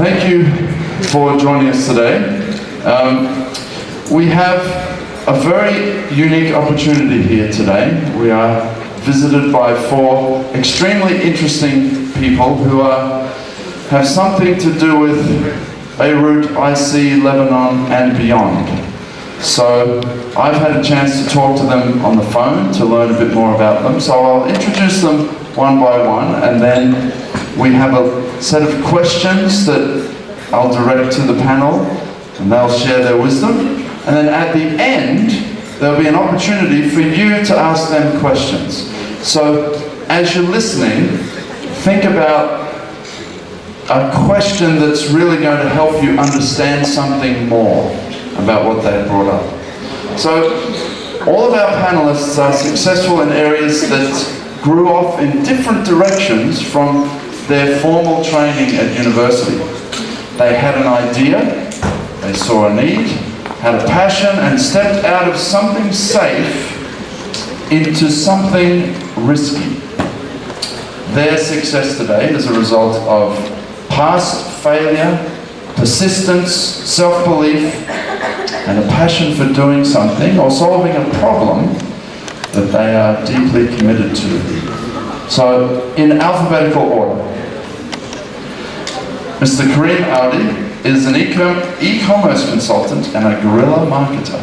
Thank you for joining us today. We have a very unique opportunity here today. We are visited by four extremely interesting people who have something to do with Beirut, IC, Lebanon, and beyond. So I've had a chance to talk to them on the phone to learn a bit more about them. So I'll introduce them one by one, and then we have a set of questions that I'll direct to the panel, and they'll share their wisdom. And then at the end, there'll be an opportunity for you to ask them questions. So as you're listening, think about a question that's really going to help you understand something more about what they've brought up. So all of our panelists are successful in areas that grew off in different directions from their formal training at university. They had an idea, they saw a need, had a passion, and stepped out of something safe into something risky. Their success today is a result of past failure, persistence, self-belief, and a passion for doing something or solving a problem that they are deeply committed to. So, in alphabetical order, Mr. Kareem Audi is an e-commerce consultant and a guerrilla marketer.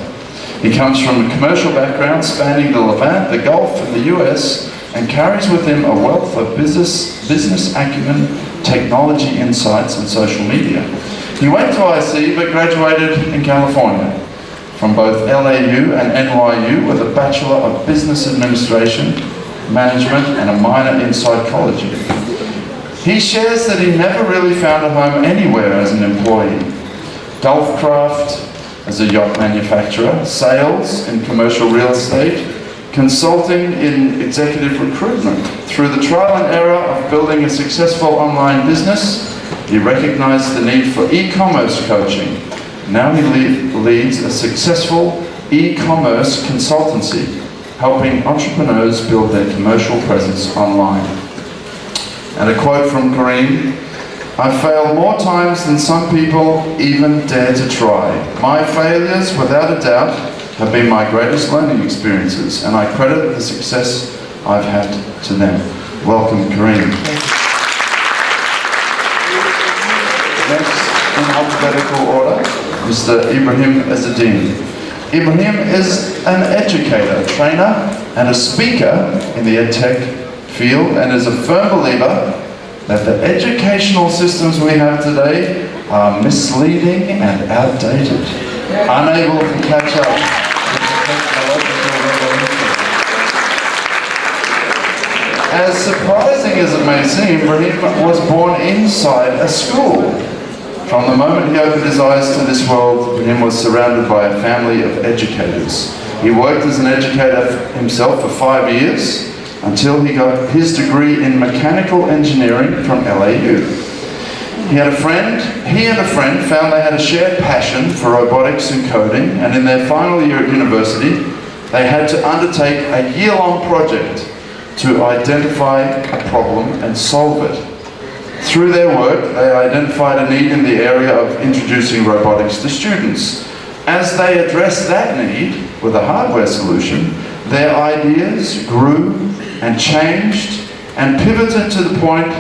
He comes from a commercial background spanning the Levant, the Gulf, and the US, and carries with him a wealth of business acumen, technology insights, and social media. He went to IC but graduated in California from both LAU and NYU with a Bachelor of Business Administration, Management, and a minor in psychology. He shares that he never really found a home anywhere as an employee. Gulfcraft as a yacht manufacturer, sales in commercial real estate, consulting in executive recruitment. Through the trial and error of building a successful online business, he recognized the need for e-commerce coaching. Now he leads a successful e-commerce consultancy, helping entrepreneurs build their commercial presence online. And a quote from Kareem: "I've failed more times than some people even dare to try. My failures, without a doubt, have been my greatest learning experiences, and I credit the success I've had to them." Welcome, Kareem. Next, in alphabetical order, Mr. Ibrahim Ezzeddine. Ibrahim is an educator, trainer, and a speaker in the EdTech field, and is a firm believer that the educational systems we have today are misleading and outdated, unable to catch up with the technological revolution. As surprising as it may seem, Ibrahim was born inside a school. From the moment he opened his eyes to this world, Ibrahim was surrounded by a family of educators. He worked as an educator himself for 5 years, until he got his degree in mechanical engineering from LAU. He and a friend found they had a shared passion for robotics and coding, and in their final year at university, they had to undertake a year-long project to identify a problem and solve it. Through their work, they identified a need in the area of introducing robotics to students. As they addressed that need with a hardware solution, their ideas grew and changed and pivoted to the point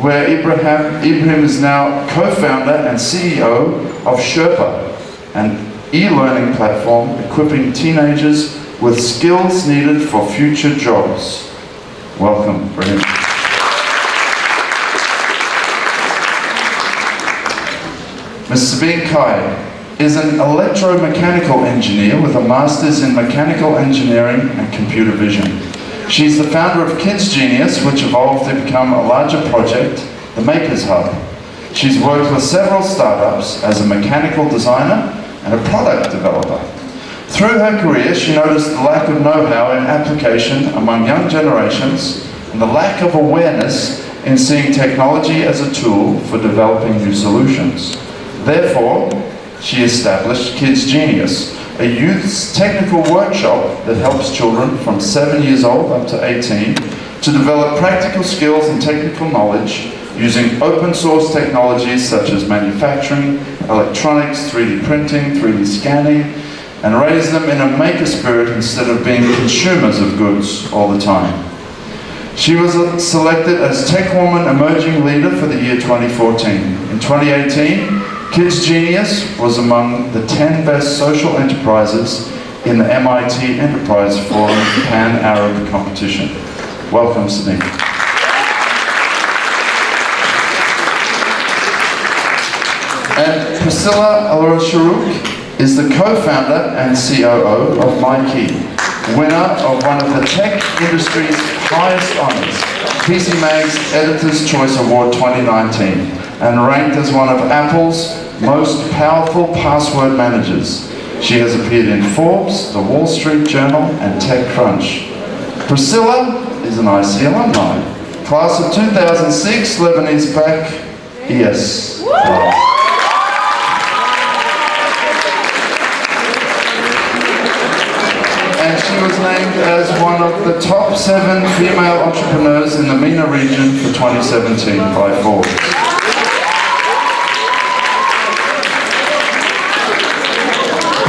where Ibrahim is now co-founder and CEO of Sherpa, an e-learning platform equipping teenagers with skills needed for future jobs. Welcome, Ibrahim. Ms. Sabine Kai is an electromechanical engineer with a master's in mechanical engineering and computer vision. She's the founder of Kids Genius, which evolved to become a larger project, the Makers Hub. She's worked with several startups as a mechanical designer and a product developer. Through her career, she noticed the lack of know-how in application among young generations and the lack of awareness in seeing technology as a tool for developing new solutions. Therefore, she established Kids Genius, a youth's technical workshop that helps children from 7 years old up to 18 to develop practical skills and technical knowledge using open source technologies such as manufacturing, electronics, 3D printing, 3D scanning, and raise them in a maker spirit instead of being consumers of goods all the time. She was selected as Tech Woman Emerging Leader for the year 2014. In 2018, Kids Genius was among the 10 best social enterprises in the MIT Enterprise Forum Pan-Arab competition. Welcome, Sadiq. And Priscilla Al-Sharouk is the co-founder and COO of MyKey, winner of one of the tech industry's highest honors, PC Mag's Editor's Choice Award 2019, and ranked as one of Apple's most powerful password managers. She has appeared in Forbes, The Wall Street Journal, and TechCrunch. Priscilla is an IC alumni, class of 2006, Lebanese Bac ES class. And she was named as one of the top 7 female entrepreneurs in the MENA region for 2017 by Forbes.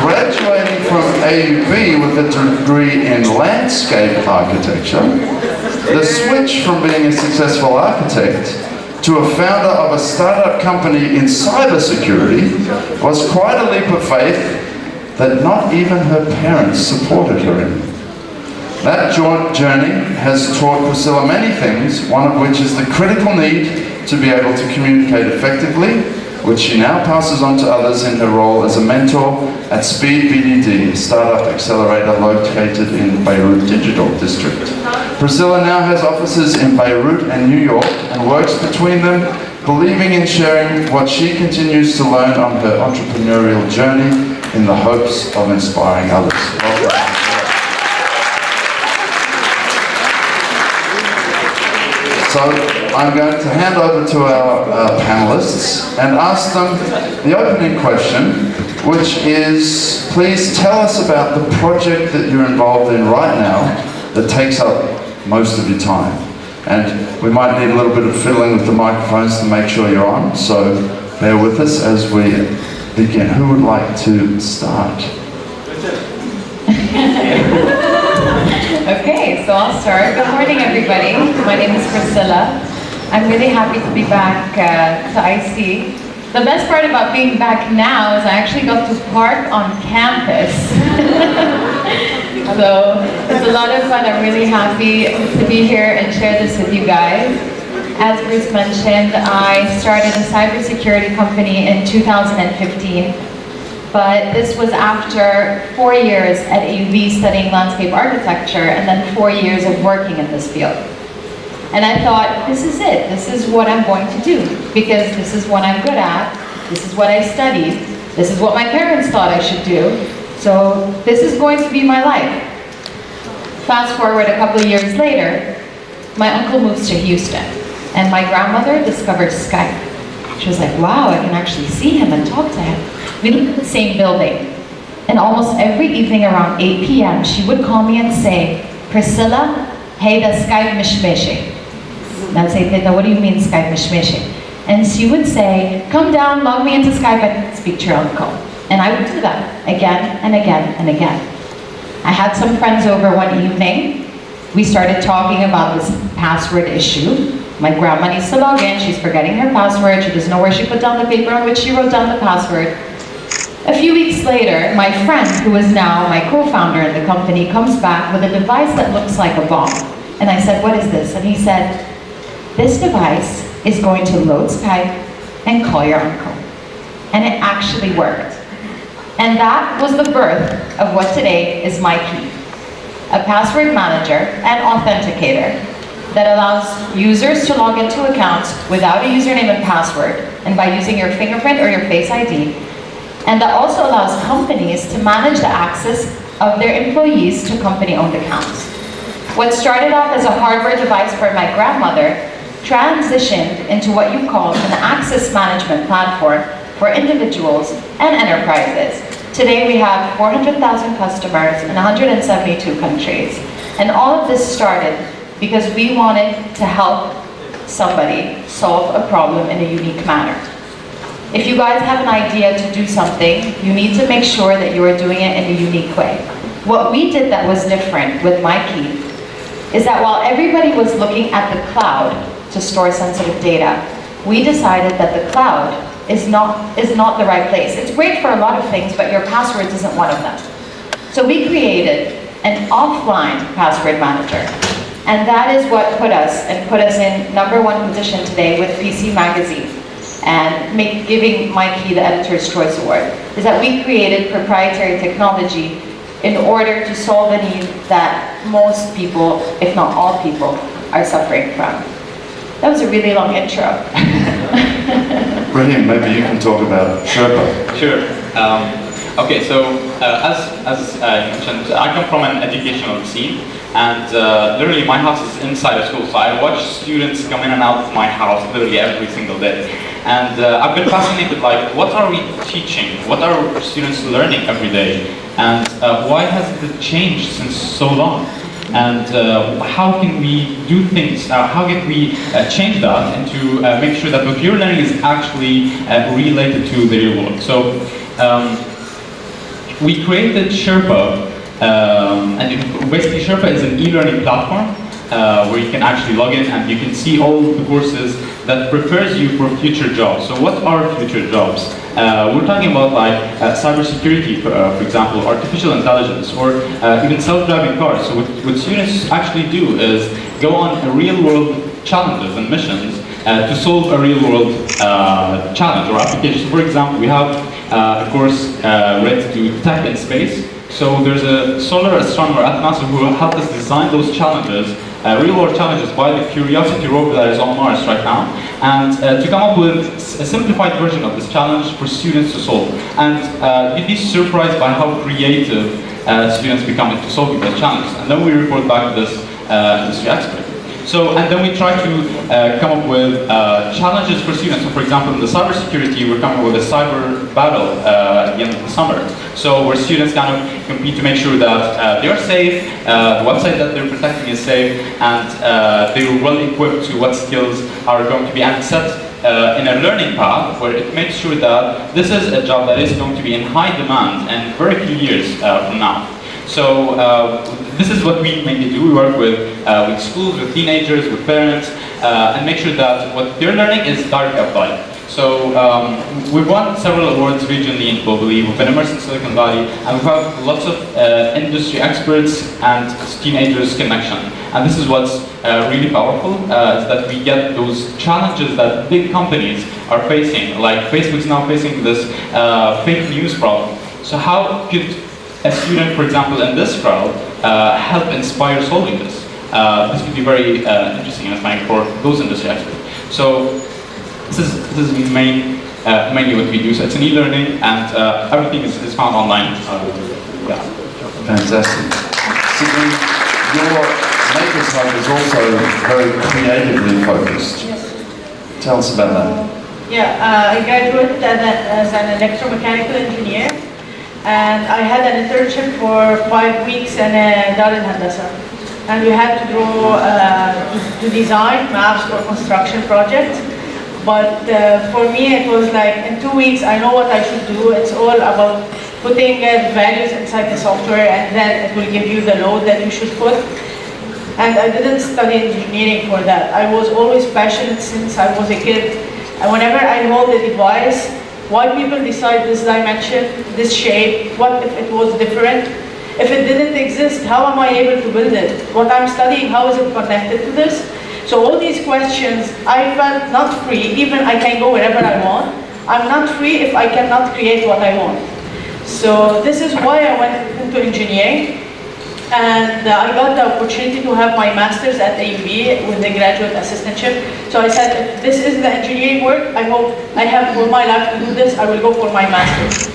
Graduating from AUB with a degree in landscape architecture, the switch from being a successful architect to a founder of a startup company in cybersecurity was quite a leap of faith that not even her parents supported her in. That journey has taught Priscilla many things, one of which is the critical need to be able to communicate effectively, which she now passes on to others in her role as a mentor at Speed BDD, a startup accelerator located in Beirut Digital District. Priscilla now has offices in Beirut and New York and works between them, believing in sharing what she continues to learn on her entrepreneurial journey in the hopes of inspiring others. Welcome. So I'm going to hand over to our panelists and ask them the opening question, which is, please tell us about the project that you're involved in right now that takes up most of your time. And we might need a little bit of fiddling with the microphones to make sure you're on, so bear with us as we begin. Who would like to start? Okay, so I'll start. Good morning, everybody. My name is Priscilla. I'm really happy to be back to IC. The best part about being back now is I actually got to park on campus. So it's a lot of fun. I'm really happy to be here and share this with you guys. As Bruce mentioned, I started a cybersecurity company in 2015, but this was after 4 years at AUB studying landscape architecture and then 4 years of working in this field. And I thought, this is it. This is what I'm going to do, because this is what I'm good at. This is what I studied. This is what my parents thought I should do. So this is going to be my life. Fast forward a couple of years later, my uncle moves to Houston. And my grandmother discovered Skype. She was like, wow, I can actually see him and talk to him. We lived in the same building. And almost every evening around 8 p.m., she would call me and say, Priscilla, hey, the Skype mishmishing. And I would say, Tita, what do you mean Skype mishmishing? And she would say, come down, log me into Skype, I can speak to your uncle. And I would do that again and again and again. I had some friends over one evening. We started talking about this password issue. My grandma needs to log in, she's forgetting her password, she doesn't know where she put down the paper on which she wrote down the password. A few weeks later, my friend, who is now my co-founder in the company, comes back with a device that looks like a bomb. And I said, what is this? And he said, this device is going to load Skype and call your uncle. And it actually worked. And that was the birth of what today is MyKey, a password manager and authenticator that allows users to log into accounts without a username and password, and by using your fingerprint or your Face ID. And that also allows companies to manage the access of their employees to company-owned accounts. What started off as a hardware device for my grandmother transitioned into what you call an access management platform for individuals and enterprises. Today we have 400,000 customers in 172 countries. And all of this started because we wanted to help somebody solve a problem in a unique manner. If you guys have an idea to do something, you need to make sure that you are doing it in a unique way. What we did that was different with MyKey is that while everybody was looking at the cloud to store sensitive data, we decided that the cloud is not the right place. It's great for a lot of things, but your passwords isn't one of them. So we created an offline password manager. And that is what put us in #1 position today with PC Magazine and giving MyKey the Editor's Choice Award, is that we created proprietary technology in order to solve a need that most people, if not all people, are suffering from. That was a really long intro. Raheem, maybe you can talk about Sherpa. Sure. Okay, so as I mentioned, I come from an educational scene, and literally my house is inside a school, so I watch students come in and out of my house literally every single day. And I've been fascinated, like, what are we teaching? What are students learning every day? And why has it changed since so long? And how can we do things, how can we change that and to make sure that what you're learning is actually related to the real world? So we created Sherpa, and basically Sherpa is an e-learning platform where you can actually log in and you can see all the courses that prepares you for future jobs. So what are future jobs? We're talking about like cybersecurity, for example, artificial intelligence, or even self-driving cars. So what students actually do is go on real-world challenges and missions to solve a real-world challenge or application. So for example, we have a course related to tech in space. So there's a solar astronomer at NASA who helped us design those challenges, real-world challenges, by the Curiosity rover that is on Mars right now, and to come up with a simplified version of this challenge for students to solve. And you'd be surprised by how creative students become into solving those challenges. And then we report back to this industry expert. So, and then we try to come up with challenges for students. So for example, in the cybersecurity, we're coming up with a cyber battle at the end of the summer. So where students kind of compete to make sure that they're safe, the website that they're protecting is safe, and they're well equipped to what skills are going to be set in a learning path where it makes sure that this is a job that is going to be in high demand in very few years from now. So this is what we mainly do. We work with schools, with teenagers, with parents, and make sure that what they're learning is directly applied. So we've won several awards regionally and globally. We've been immersed in Silicon Valley, and we have lots of industry experts and teenagers connection. And this is what's really powerful, is that we get those challenges that big companies are facing. Like Facebook's now facing this fake news problem. So how could a student, for example, in this crowd, help inspire solving this? This could be very interesting and inspiring for those industry experts. So this is mainly what we do. So it's an e-learning, and everything is found online. Yeah. Fantastic. Sydney, your Makers Hub is also very creatively focused. Yes. Tell us about that. I graduated as an electromechanical engineer, and I had an internship for 5 weeks in Dar el Handasa. And we had to draw, to design maps for construction projects. But for me, it was like, in 2 weeks, I know what I should do. It's all about putting values inside the software, and then it will give you the load that you should put. And I didn't study engineering for that. I was always passionate since I was a kid. And whenever I hold a device, why people decide this dimension, this shape, what if it was different? If it didn't exist, how am I able to build it? What I'm studying, how is it connected to this? So all these questions, I felt not free. Even I can go wherever I want. I'm not free if I cannot create what I want. So this is why I went into engineering. And I got the opportunity to have my master's at AUB with the graduate assistantship. So I said, if this is the engineering work, I hope I have all my life to do this, I will go for my master's.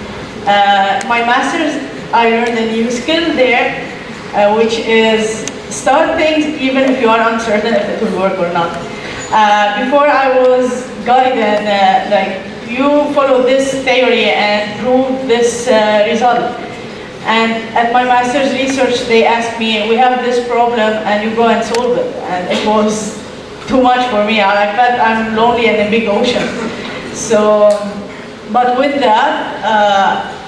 My master's, I learned a new skill there, which is start things even if you are uncertain if it will work or not. Before I was guided, like, you follow this theory and prove this result. And at my master's research, they asked me, we have this problem, and you go and solve it. And it was too much for me. I felt I'm lonely in a big ocean. So, but with that,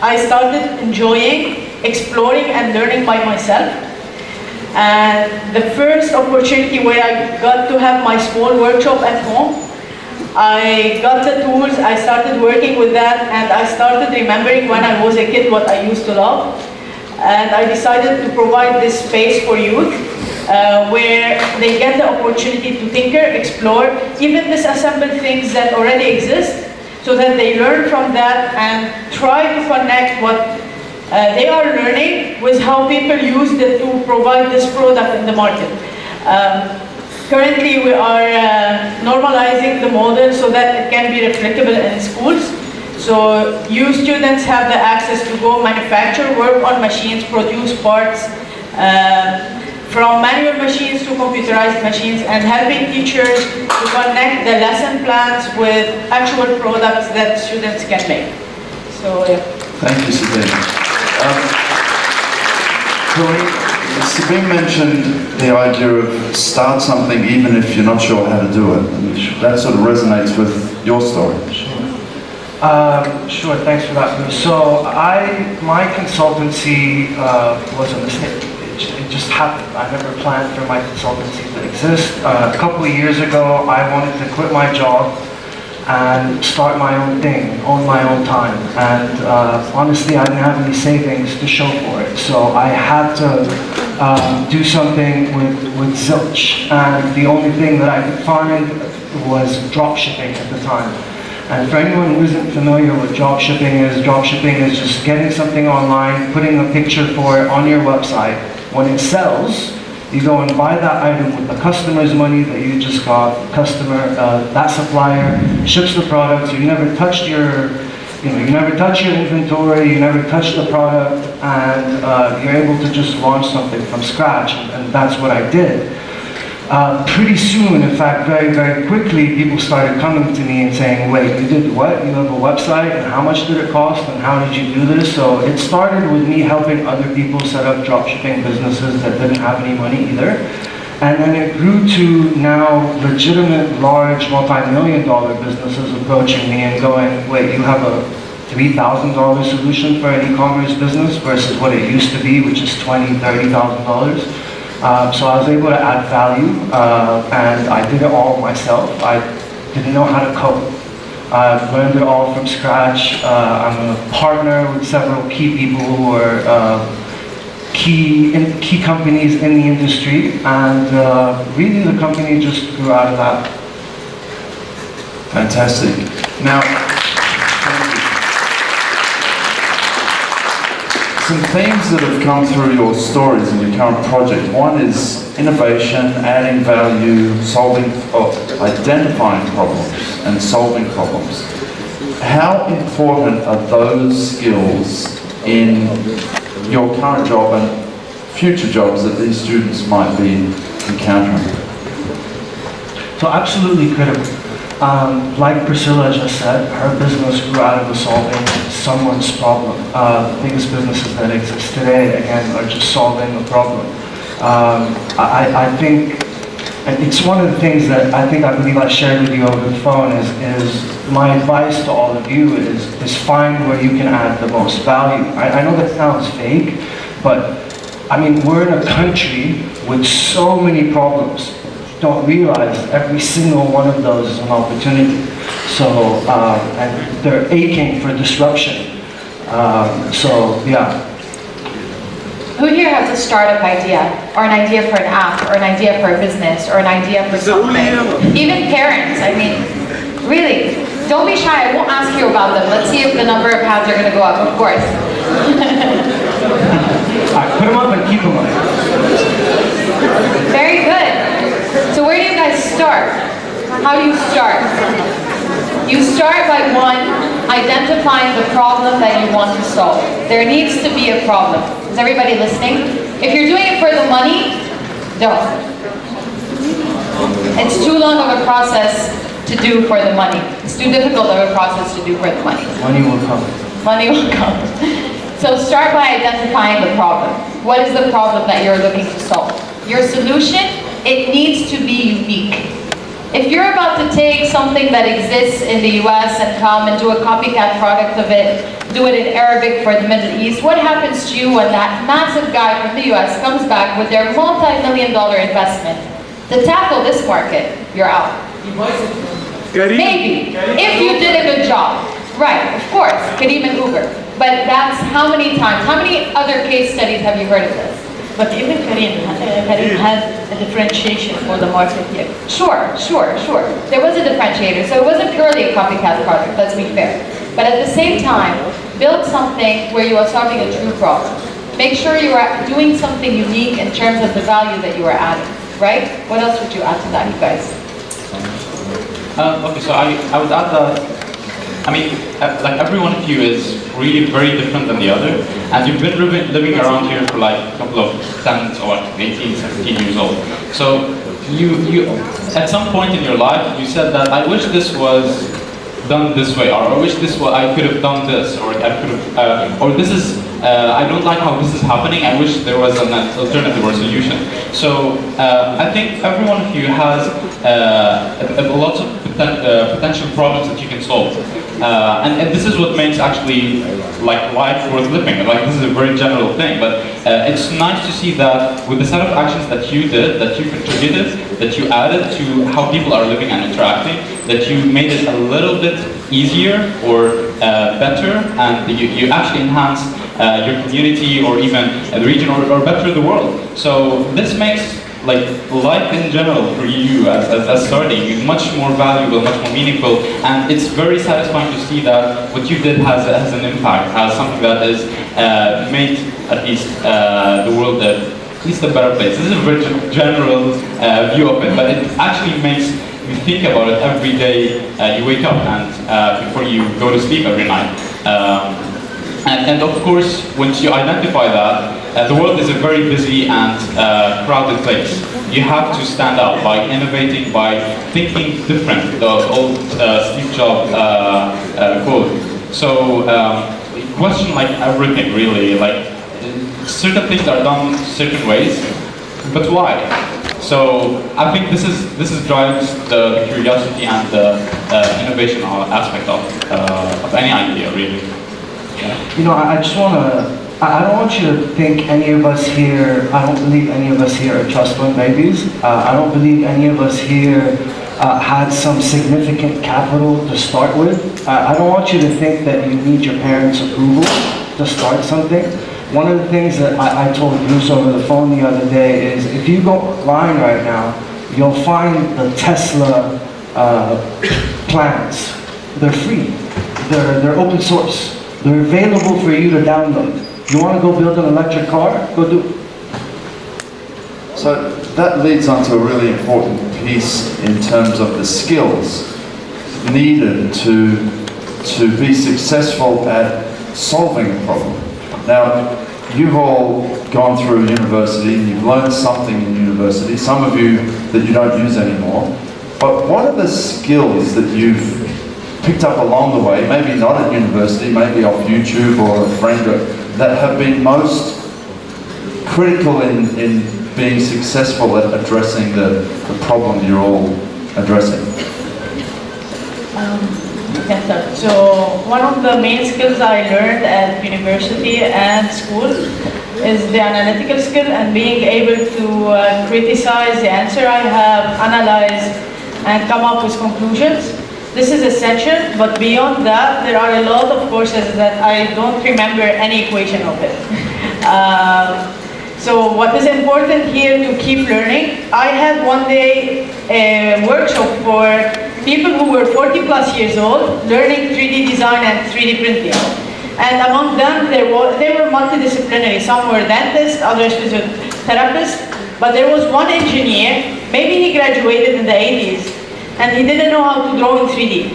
I started enjoying, exploring and learning by myself. And the first opportunity where I got to have my small workshop at home, I got the tools, I started working with that, and I started remembering when I was a kid what I used to love. And I decided to provide this space for youth where they get the opportunity to tinker, explore, even disassemble things that already exist, so that they learn from that and try to connect what they are learning with how people use it to provide this product in the market. Currently, we are normalizing the model so that it can be replicable in schools. So you students have the access to go manufacture, work on machines, produce parts, from manual machines to computerized machines, and helping teachers to connect the lesson plans with actual products that students can make. So, yeah. Thank you, Sabine. Sabine mentioned the idea of start something even if you're not sure how to do it. And that sort of resonates with your story. Sure, thanks for that. So my consultancy was a mistake. It just happened. I never planned for my consultancy to exist. A couple of years ago, I wanted to quit my job and start my own thing, own my own time. And honestly, I didn't have any savings to show for it. So I had to do something with zilch. And the only thing that I could find was dropshipping at the time. And for anyone who isn't familiar with dropshipping is just getting something online, putting a picture for it on your website. When it sells, you go and buy that item with the customer's money that you just got. Customer, that supplier ships the products. You never touched your, you never touch your inventory. You never touch the product, and you're able to just launch something from scratch. And that's what I did. Pretty soon, in fact, very, very quickly, people started coming to me and saying, wait, you did what? You have a website, and how much did it cost, and how did you do this? So it started with me helping other people set up dropshipping businesses that didn't have any money either. And then it grew to now legitimate, large, multi-million-dollar businesses approaching me and going, wait, you have a $3,000 solution for an e-commerce business versus what it used to be, which is $20,000, $30,000. So I was able to add value, and I did it all myself. I didn't know how to code. I learned it all from scratch. I'm a partner with several key people who are key companies in the industry, and really the company just grew out of that. Fantastic. Now, some themes that have come through your stories in your current project. One is innovation, adding value, identifying problems and solving problems. How important are those skills in your current job and future jobs that these students might be encountering? So absolutely critical. Like Priscilla just said, her business grew out of solving someone's problem. The biggest businesses that exist today, again, are just solving a problem. I think, and it's one of the things that I believe I shared with you over the phone is my advice to all of you is find where you can add the most value. I know that sounds vague, but I mean, we're in a country with so many problems. Don't realize every single one of those is an opportunity. So, and they're aching for disruption. So, yeah. Who here has a startup idea, or an idea for an app, or an idea for a business, or an idea for something? Even parents, I mean, really, don't be shy, I won't ask you about them. Let's see if the number of hands are going to go up, of course. All right, put them up and keep them up. Very good. So where do you guys start? How do you start? You start by one, identifying the problem that you want to solve. There needs to be a problem. Is everybody listening? If you're doing it for the money, don't. It's too long of a process to do for the money. It's too difficult of a process to do for the money. Money will come. Money will come. So start by identifying the problem. What is the problem that you're looking to solve? Your solution, it needs to be unique. If you're about to take something that exists in the US and come and do a copycat product of it, do it in Arabic for the Middle East, what happens to you when that massive guy from the US comes back with their multi-million-dollar investment to tackle this market? You're out. Maybe, if you did a good job. Right, of course, Kareem and Uber. But that's how many times, how many other case studies have you heard of this? But even Kareem had a differentiation for the market here. Sure. There was a differentiator, so it wasn't purely a copycat product, let's be fair. But at the same time, build something where you are solving a true problem. Make sure you are doing something unique in terms of the value that you are adding, right? What else would you add to that, you guys? Okay, so I would add that, I mean, like every one of you is really very different than the other, and you've been living around here for like a couple of 10 or 18, 17 years old. So you at some point in your life, you said that I wish this was done this way, or I wish I could have done this, or I could have, or this is, I don't like how this is happening. I wish there was an alternative or solution. So I think every one of you has lots of potential problems that you can solve. And this is what makes actually like life worth living. Like this is a very general thing, but it's nice to see that with the set of actions that you did, that you contributed, that you added to how people are living and interacting, that you made it a little bit easier or better, and you actually enhance your community or even the region or better the world. So this makes like life in general for you as starting much more valuable, much more meaningful, and it's very satisfying to see that what you did has an impact, has something that is made at least the world at least a better place. This is a very general view of it, but it actually makes you think about it every day you wake up and before you go to sleep every night. And of course, once you identify that, the world is a very busy and crowded place. You have to stand out by innovating, by thinking different, the old Steve Jobs quote. So question like everything really, like certain things are done certain ways, but why? So I think this drives the curiosity and the innovation aspect of any idea really. You know, I just want to, I don't want you to think any of us here, I don't believe any of us here are trust fund babies. I don't believe any of us here had some significant capital to start with. I don't want you to think that you need your parents' approval to start something. One of the things that I told Bruce over the phone the other day is if you go online right now, you'll find the Tesla plans. They're free. They're open source. They're available for you to download. You want to go build an electric car? Go do it. So that leads on to a really important piece in terms of the skills needed to be successful at solving a problem. Now, you've all gone through university and you've learned something in university, some of you that you don't use anymore. But what are the skills that you've picked up along the way, maybe not at university, maybe off YouTube or a friend, that have been most critical in being successful at addressing the problem you're all addressing? Yes, sir. So one of the main skills I learned at university and school is the analytical skill and being able to criticize the answer I have, analyze, and come up with conclusions. This is essential, but beyond that, there are a lot of courses that I don't remember any equation of it. So what is important here to keep learning, I had one day a workshop for people who were 40 plus years old, learning 3D design and 3D printing. And among them, they were multidisciplinary. Some were dentists, others physiotherapists, but there was one engineer, maybe he graduated in the 80s, and he didn't know how to draw in 3D.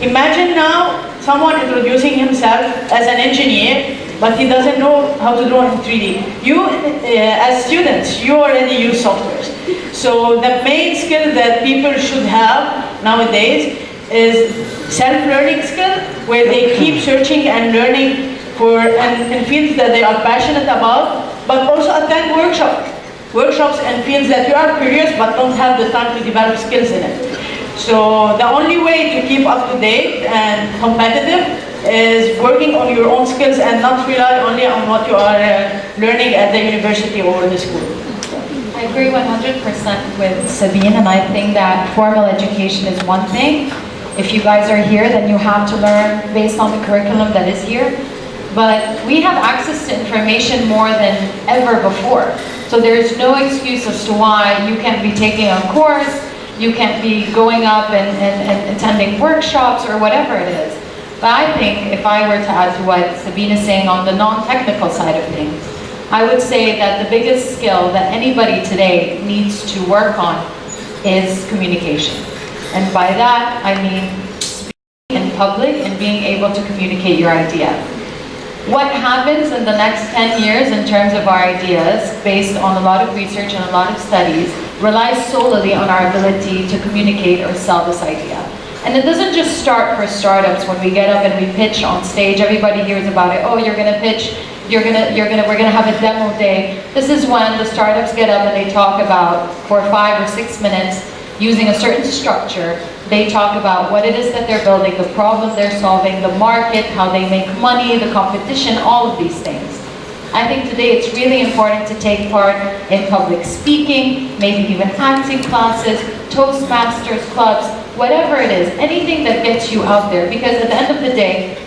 Imagine now someone introducing himself as an engineer, but he doesn't know how to draw in 3D. You, as students, you already use softwares. So the main skill that people should have nowadays is self-learning skill, where they keep searching and learning in fields that they are passionate about, but also attend workshops in fields that you are curious but don't have the time to develop skills in it. So the only way to keep up to date and competitive is working on your own skills and not rely only on what you are learning at the university or the school. I agree 100% with Sabine, and I think that formal education is one thing. If you guys are here, then you have to learn based on the curriculum that is here. But we have access to information more than ever before. So there's no excuse as to why you can't be taking a course, you can't be going up and attending workshops or whatever it is. But I think if I were to add to what Sabine is saying on the non-technical side of things, I would say that the biggest skill that anybody today needs to work on is communication. And by that, I mean speaking in public and being able to communicate your idea. What happens in the next 10 years in terms of our ideas, based on a lot of research and a lot of studies, relies solely on our ability to communicate or sell this idea. And it doesn't just start for startups when we get up and we pitch on stage. Everybody hears about it. Oh, you're gonna pitch. We're gonna have a demo day. This is when the startups get up and they talk about, for 5 or 6 minutes, using a certain structure, they talk about what it is that they're building, the problem they're solving, the market, how they make money, the competition, all of these things. I think today it's really important to take part in public speaking, maybe even acting classes, Toastmasters clubs, whatever it is, anything that gets you out there, because at the end of the day,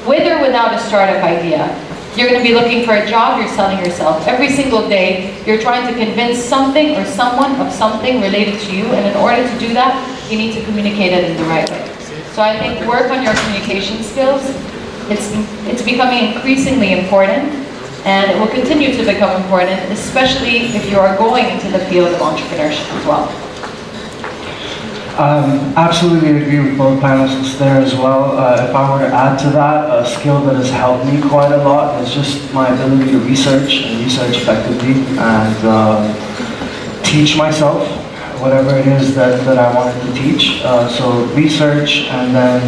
with or without a startup idea, you're going to be looking for a job, you're selling yourself. Every single day, you're trying to convince something or someone of something related to you, and in order to do that, you need to communicate it in the right way. So I think work on your communication skills. It's becoming increasingly important, and it will continue to become important, especially if you are going into the field of entrepreneurship as well. Absolutely agree with both panelists there as well. If I were to add to that, a skill that has helped me quite a lot is just my ability to research and research effectively and teach myself whatever it is that I wanted to teach. So research and then,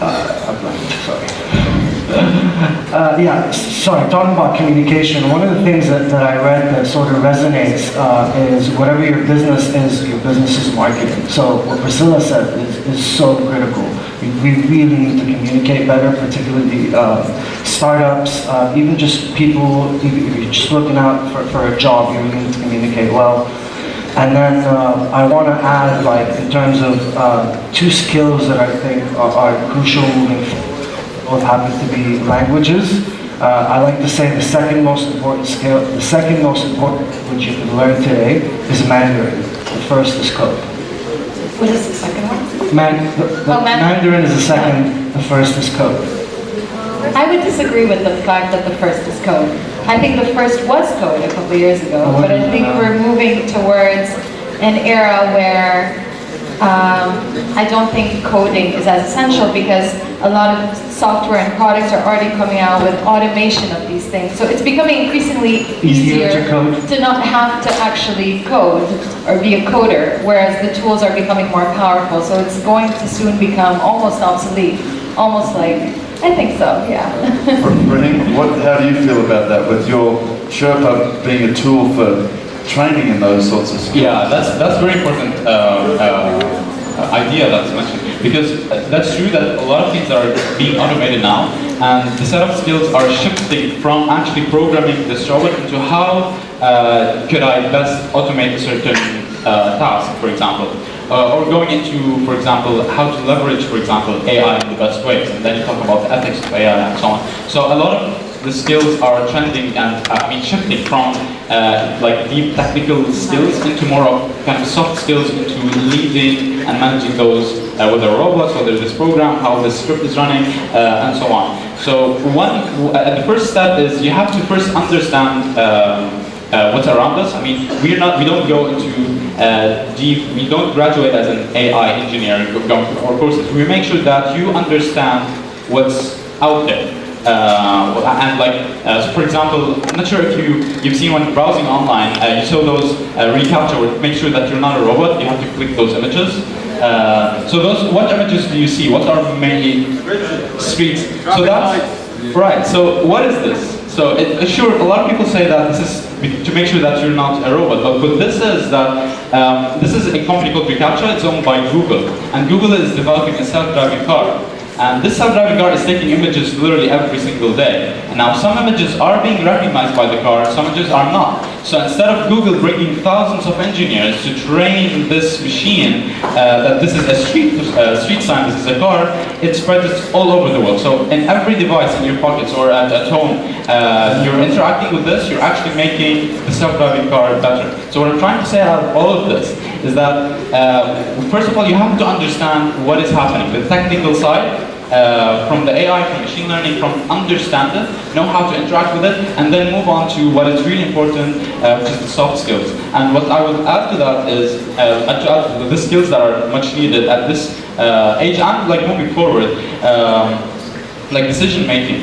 I'm blank, sorry. Talking about communication, one of the things that I read that sort of resonates is whatever your business is marketing. So what Priscilla said is so critical. We really need to communicate better, particularly startups, even just people, if you're just looking out for a job, you really need to communicate well. And then I want to add, like, in terms of 2 skills that I think are crucial moving forward. Both happen to be languages. I like to say the second most important language you can learn today is Mandarin. The first is code. What is the second one? Mandarin is the second, the first is code. I would disagree with the fact that the first is code. I think the first was code a couple years ago, but I think we're moving towards an era where I don't think coding is as essential, because a lot of software and products are already coming out with automation of these things. So it's becoming increasingly easier to not have to actually code or be a coder, whereas the tools are becoming more powerful. So it's going to soon become almost obsolete, almost like, I think so, yeah. Brynning, how do you feel about that, with your Sherpa being a tool for training in those sorts of skills? Yeah, that's very important idea that's mentioned, because that's true that a lot of things are being automated now, and the set of skills are shifting from actually programming this robot into how could I best automate a certain task, for example. Or going into, for example, how to leverage, for example, AI in the best ways, and then you talk about the ethics of AI and so on. So a lot of the skills are trending and shifting from like deep technical skills into more of kind of soft skills, into leading and managing those, whether robots, whether this program, how the script is running, and so on. So the first step is you have to first understand what's around us. I mean, we don't go into we don't graduate as an AI engineer going through our courses. We make sure that you understand what's out there. And so for example, I'm not sure if you've seen when browsing online, you saw those reCAPTCHA, where make sure that you're not a robot, you have to click those images. So what images do you see? What are mainly streets? So that's right. So what is this? So sure, a lot of people say that this is to make sure that you're not a robot. But what this is that this is a company called Recaptcha. It's owned by Google, and Google is developing a self-driving car. And this self-driving car is taking images literally every single day. And now some images are being recognized by the car, some images are not. So instead of Google bringing thousands of engineers to train this machine that this is a street sign, this is a car, it spreads it all over the world. So in every device in your pockets or at home, you're interacting with this, you're actually making the self-driving car better. So what I'm trying to say out of all of this is that, first of all, you have to understand what is happening, the technical side, from the AI, from machine learning, from understand it, know how to interact with it, and then move on to what is really important, which is the soft skills. And what I would add to that is, to add to the skills that are much needed at this age and like moving forward, like decision making.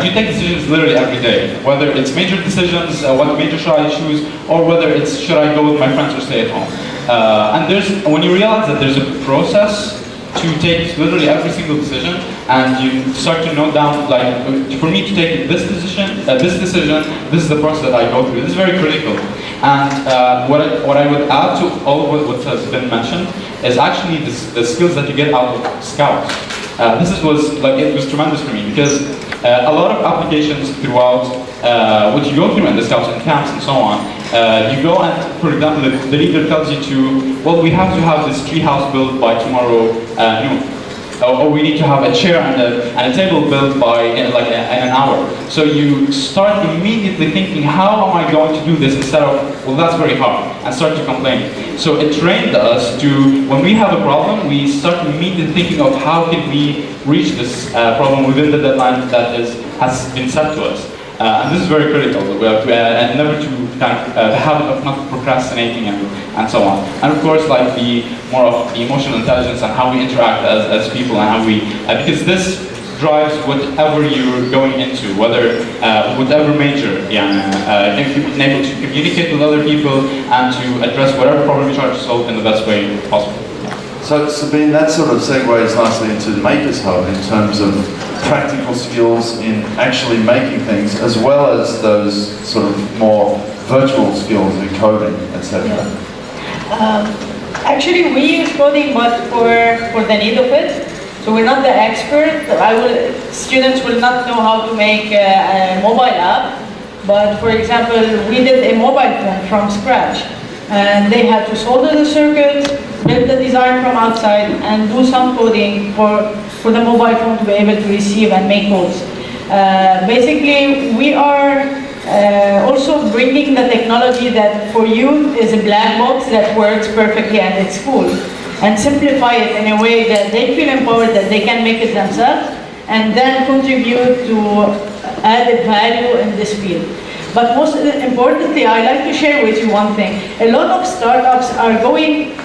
You take decisions literally every day, whether it's major decisions, what major should I choose, or whether it's should I go with my friends or stay at home. And when you realize that there's a process to take literally every single decision, and you start to note down, like, for me to take this decision, this is the process that I go through. This is very critical. And what I would add to all of what has been mentioned is actually the skills that you get out of Scouts. It was tremendous for me, because a lot of applications throughout what you go through in the Scouts and camps and so on, you go and, for example, the leader tells you to, well, we have to have this tree house built by tomorrow noon. Or we need to have a chair and a table built by in an hour. So you start immediately thinking, how am I going to do this, instead of, well, that's very hard, and start to complain. So it trained us to, when we have a problem, we start immediately thinking of how can we reach this problem within the deadline that has been set to us. And this is very critical, and never to the habit of not procrastinating and so on. And of course, like the more of the emotional intelligence and how we interact as people, and how we, because this drives whatever you're going into, whatever major, if you've been able to communicate with other people and to address whatever problem you try to solve in the best way possible. So Sabine, that sort of segues nicely into the Makers Hub in terms of practical skills in actually making things, as well as those sort of more virtual skills in coding, etc. Actually, we use coding, but for the need of it. So we're not the expert. Students will not know how to make a mobile app, but for example, we did a mobile phone from scratch, and they had to solder the circuit, build the design from outside, and do some coding for the mobile phone to be able to receive and make calls. Basically, we are also bringing the technology that for youth is a black box that works perfectly and it's cool, and simplify it in a way that they feel empowered that they can make it themselves, and then contribute to added value in this field. But most importantly, I'd like to share with you one thing. A lot of startups are going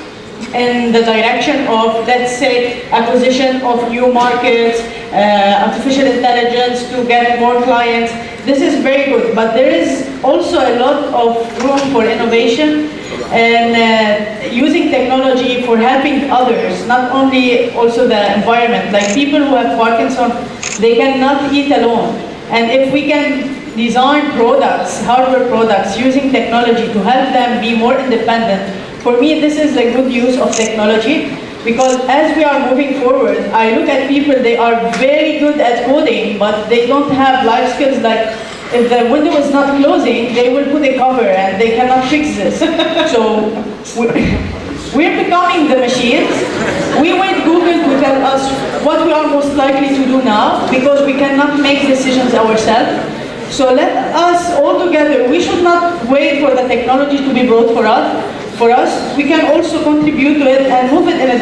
in the direction of, let's say, acquisition of new markets, artificial intelligence to get more clients. This is very good, but there is also a lot of room for innovation and using technology for helping others, not only also the environment. Like people who have Parkinson's, they cannot eat alone. And if we can design products, hardware products, using technology to help them be more independent, for me this is a good use of technology, because as we are moving forward, I look at people, they are very good at coding, but they don't have life skills. Like if the window is not closing, they will put a cover and they cannot fix this. So we're becoming the machines. We wait Google to tell us what we are most likely to do now, because we cannot make decisions ourselves. So let us all together, we should not wait for the technology to be brought for us. We can also contribute to it and move it in a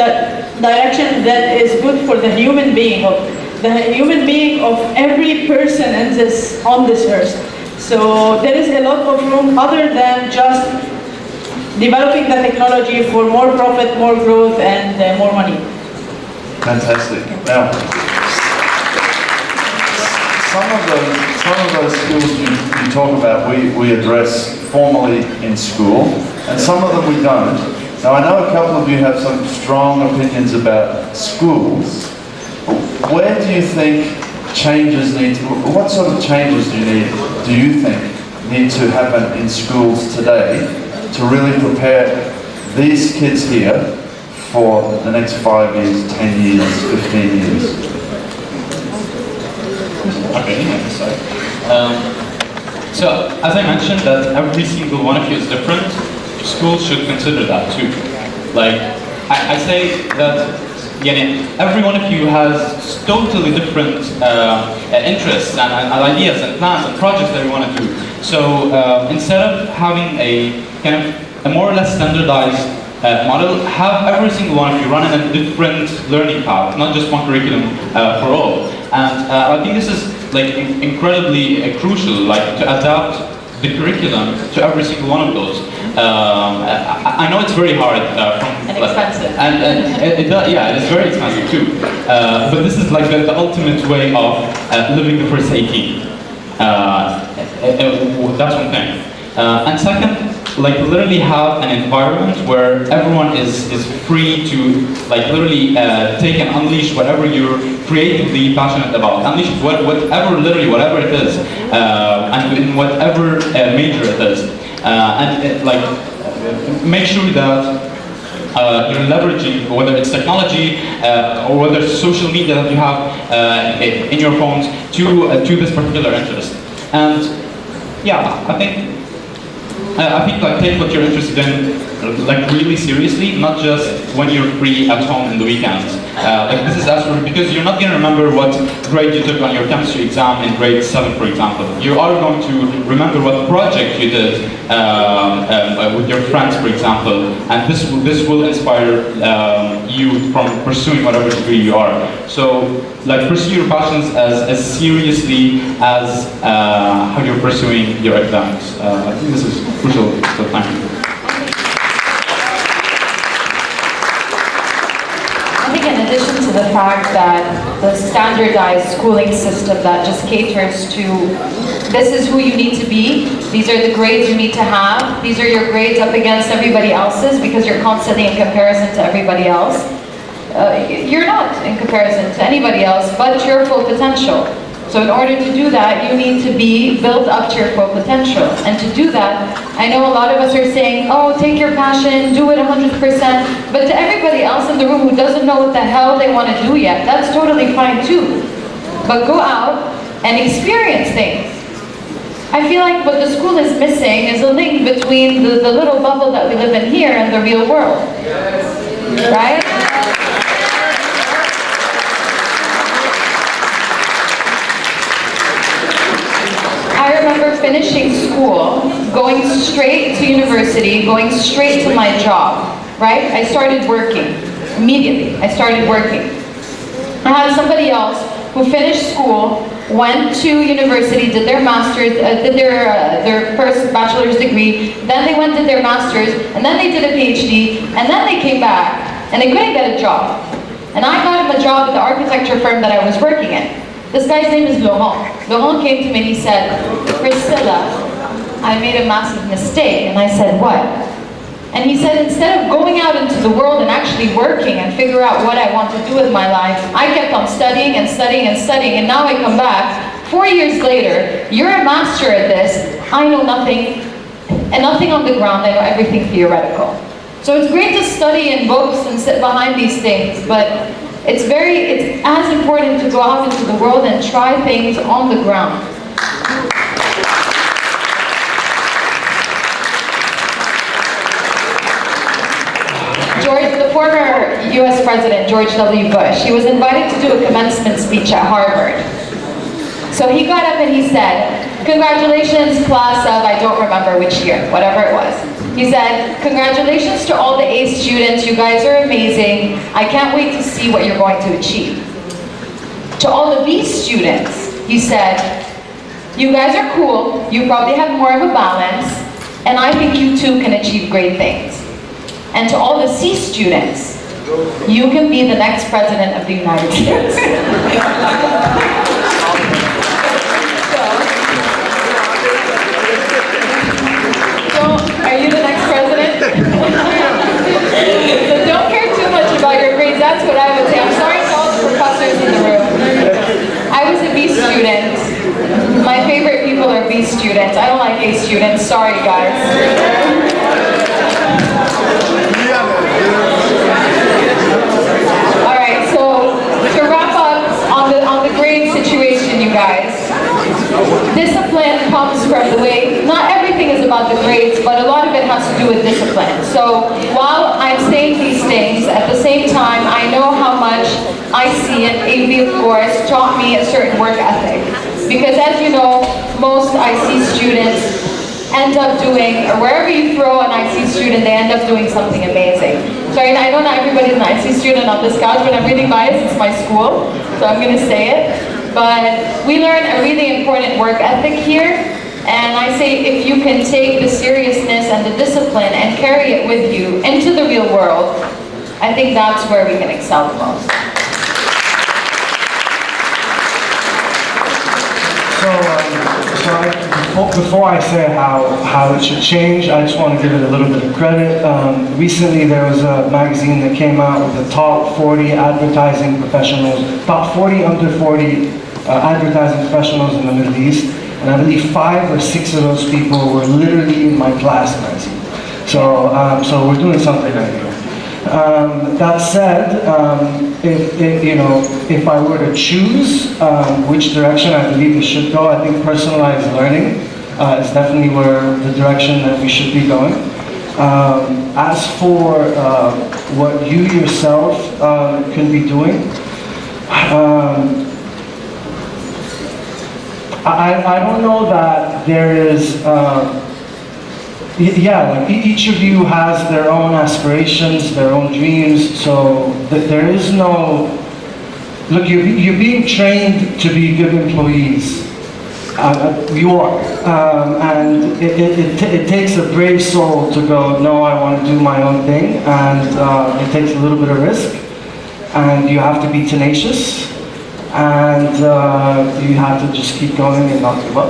direction that is good for the human being of every person on this earth. So there is a lot of room other than just developing the technology for more profit, more growth, and more money. Fantastic. Now, some of those skills you talk about, we address formally in school, and some of them we don't. Now, I know a couple of you have some strong opinions about schools. Where do you think changes what sort of changes do you think need to happen in schools today to really prepare these kids here for the next 5 years, 10 years, 15 years? Okay, sorry. So, as I mentioned, that every single one of you is different. Schools should consider that too. Like, I say that every one of you has totally different interests and ideas and plans and projects that you want to do. So instead of having a kind of a more or less standardized model, have every single one of you run in a different learning path, not just one curriculum for all. And I think this is like incredibly crucial, like to adapt the curriculum to every single one of those. I know it's very hard And expensive. and it does, yeah, it is very expensive too. But this is like the ultimate way of living the first 18. That's one thing. And second, like literally have an environment where everyone is free to like literally take and unleash whatever you're creatively passionate about. Unleash whatever, literally whatever it is, and in whatever major it is. Make sure that you're leveraging, whether it's technology or whether it's social media that you have in your phones, to this particular interest. And yeah, I think like take what you're interested in like really seriously, not just when you're free at home in the weekends. Like this is absolutely, because you're not going to remember what grade you took on your chemistry exam in grade 7, for example. You are going to remember what project you did with your friends, for example, and this will inspire you from pursuing whatever degree you are. So like pursue your passions as seriously as how you're pursuing your academics. I think this is crucial, so thank you. I think in addition to the fact that the standardized schooling system that just caters to this is who you need to be, these are the grades you need to have, these are your grades up against everybody else's because you're constantly in comparison to everybody else. You're not in comparison to anybody else but your full potential. So in order to do that, you need to be built up to your full potential. And to do that, I know a lot of us are saying, oh, take your passion, do it 100%. But to everybody else in the room who doesn't know what the hell they want to do yet, that's totally fine too. But go out and experience things. I feel like what the school is missing is a link between the little bubble that we live in here and the real world. Right? I remember finishing school, going straight to university, going straight to my job, right? I started working immediately. I started working. I had somebody else who finished school, went to university, did their master's, did their first bachelor's degree, then they went and did their master's, and then they did a PhD, and then they came back, and they couldn't get a job. And I got him a job at the architecture firm that I was working in. This guy's name is Laurent. Laurent came to me and he said, Priscilla, I made a massive mistake. And I said, what? And he said, instead of going out into the world and actually working and figure out what I want to do with my life, I kept on studying and studying and studying, and now I come back, 4 years later, you're a master at this, I know nothing, and nothing on the ground, I know everything theoretical. So it's great to study in books and sit behind these things, but it's as important to go out into the world and try things on the ground. The former US President, George W. Bush, he was invited to do a commencement speech at Harvard. So he got up and he said, congratulations class of, I don't remember which year, whatever it was. He said, congratulations to all the A students, you guys are amazing. I can't wait to see what you're going to achieve. To all the B students, he said, you guys are cool, you probably have more of a balance, and I think you too can achieve great things. And to all the C students, you can be the next president of the United States. Are you the next president? So don't care too much about your grades, that's what I would say. I'm sorry to all the professors in the room. I was a B student. My favorite people are B students. I don't like A to do with discipline. So while I'm saying these things, at the same time, I know how much IC and AV, of course, taught me a certain work ethic. Because as you know, most IC students end up doing, or wherever you throw an IC student, they end up doing something amazing. So I know not everybody's an IC student on this couch, but I'm really biased, it's my school, so I'm gonna say it. But we learn a really important work ethic here, and I say if you can take the seriousness and the discipline and carry it with you into the real world, I think that's where we can excel the most. Before I say how it should change, I just want to give it a little bit of credit. Recently there was a magazine that came out with the top 40 advertising professionals, top 40 under 40 advertising professionals in the Middle East, and I believe 5 or 6 of those people were literally in my class magazine. So we're doing something right here. That said, if I were to choose which direction I believe we should go, I think personalized learning is definitely where the direction that we should be going. As for what you yourself can be doing, I don't know that there is. Like each of you has their own aspirations, their own dreams, so there is no, look, you're being trained to be good employees. You are. And it takes a brave soul to go, no, I want to do my own thing, and it takes a little bit of risk, and you have to be tenacious, and you have to just keep going and not give up.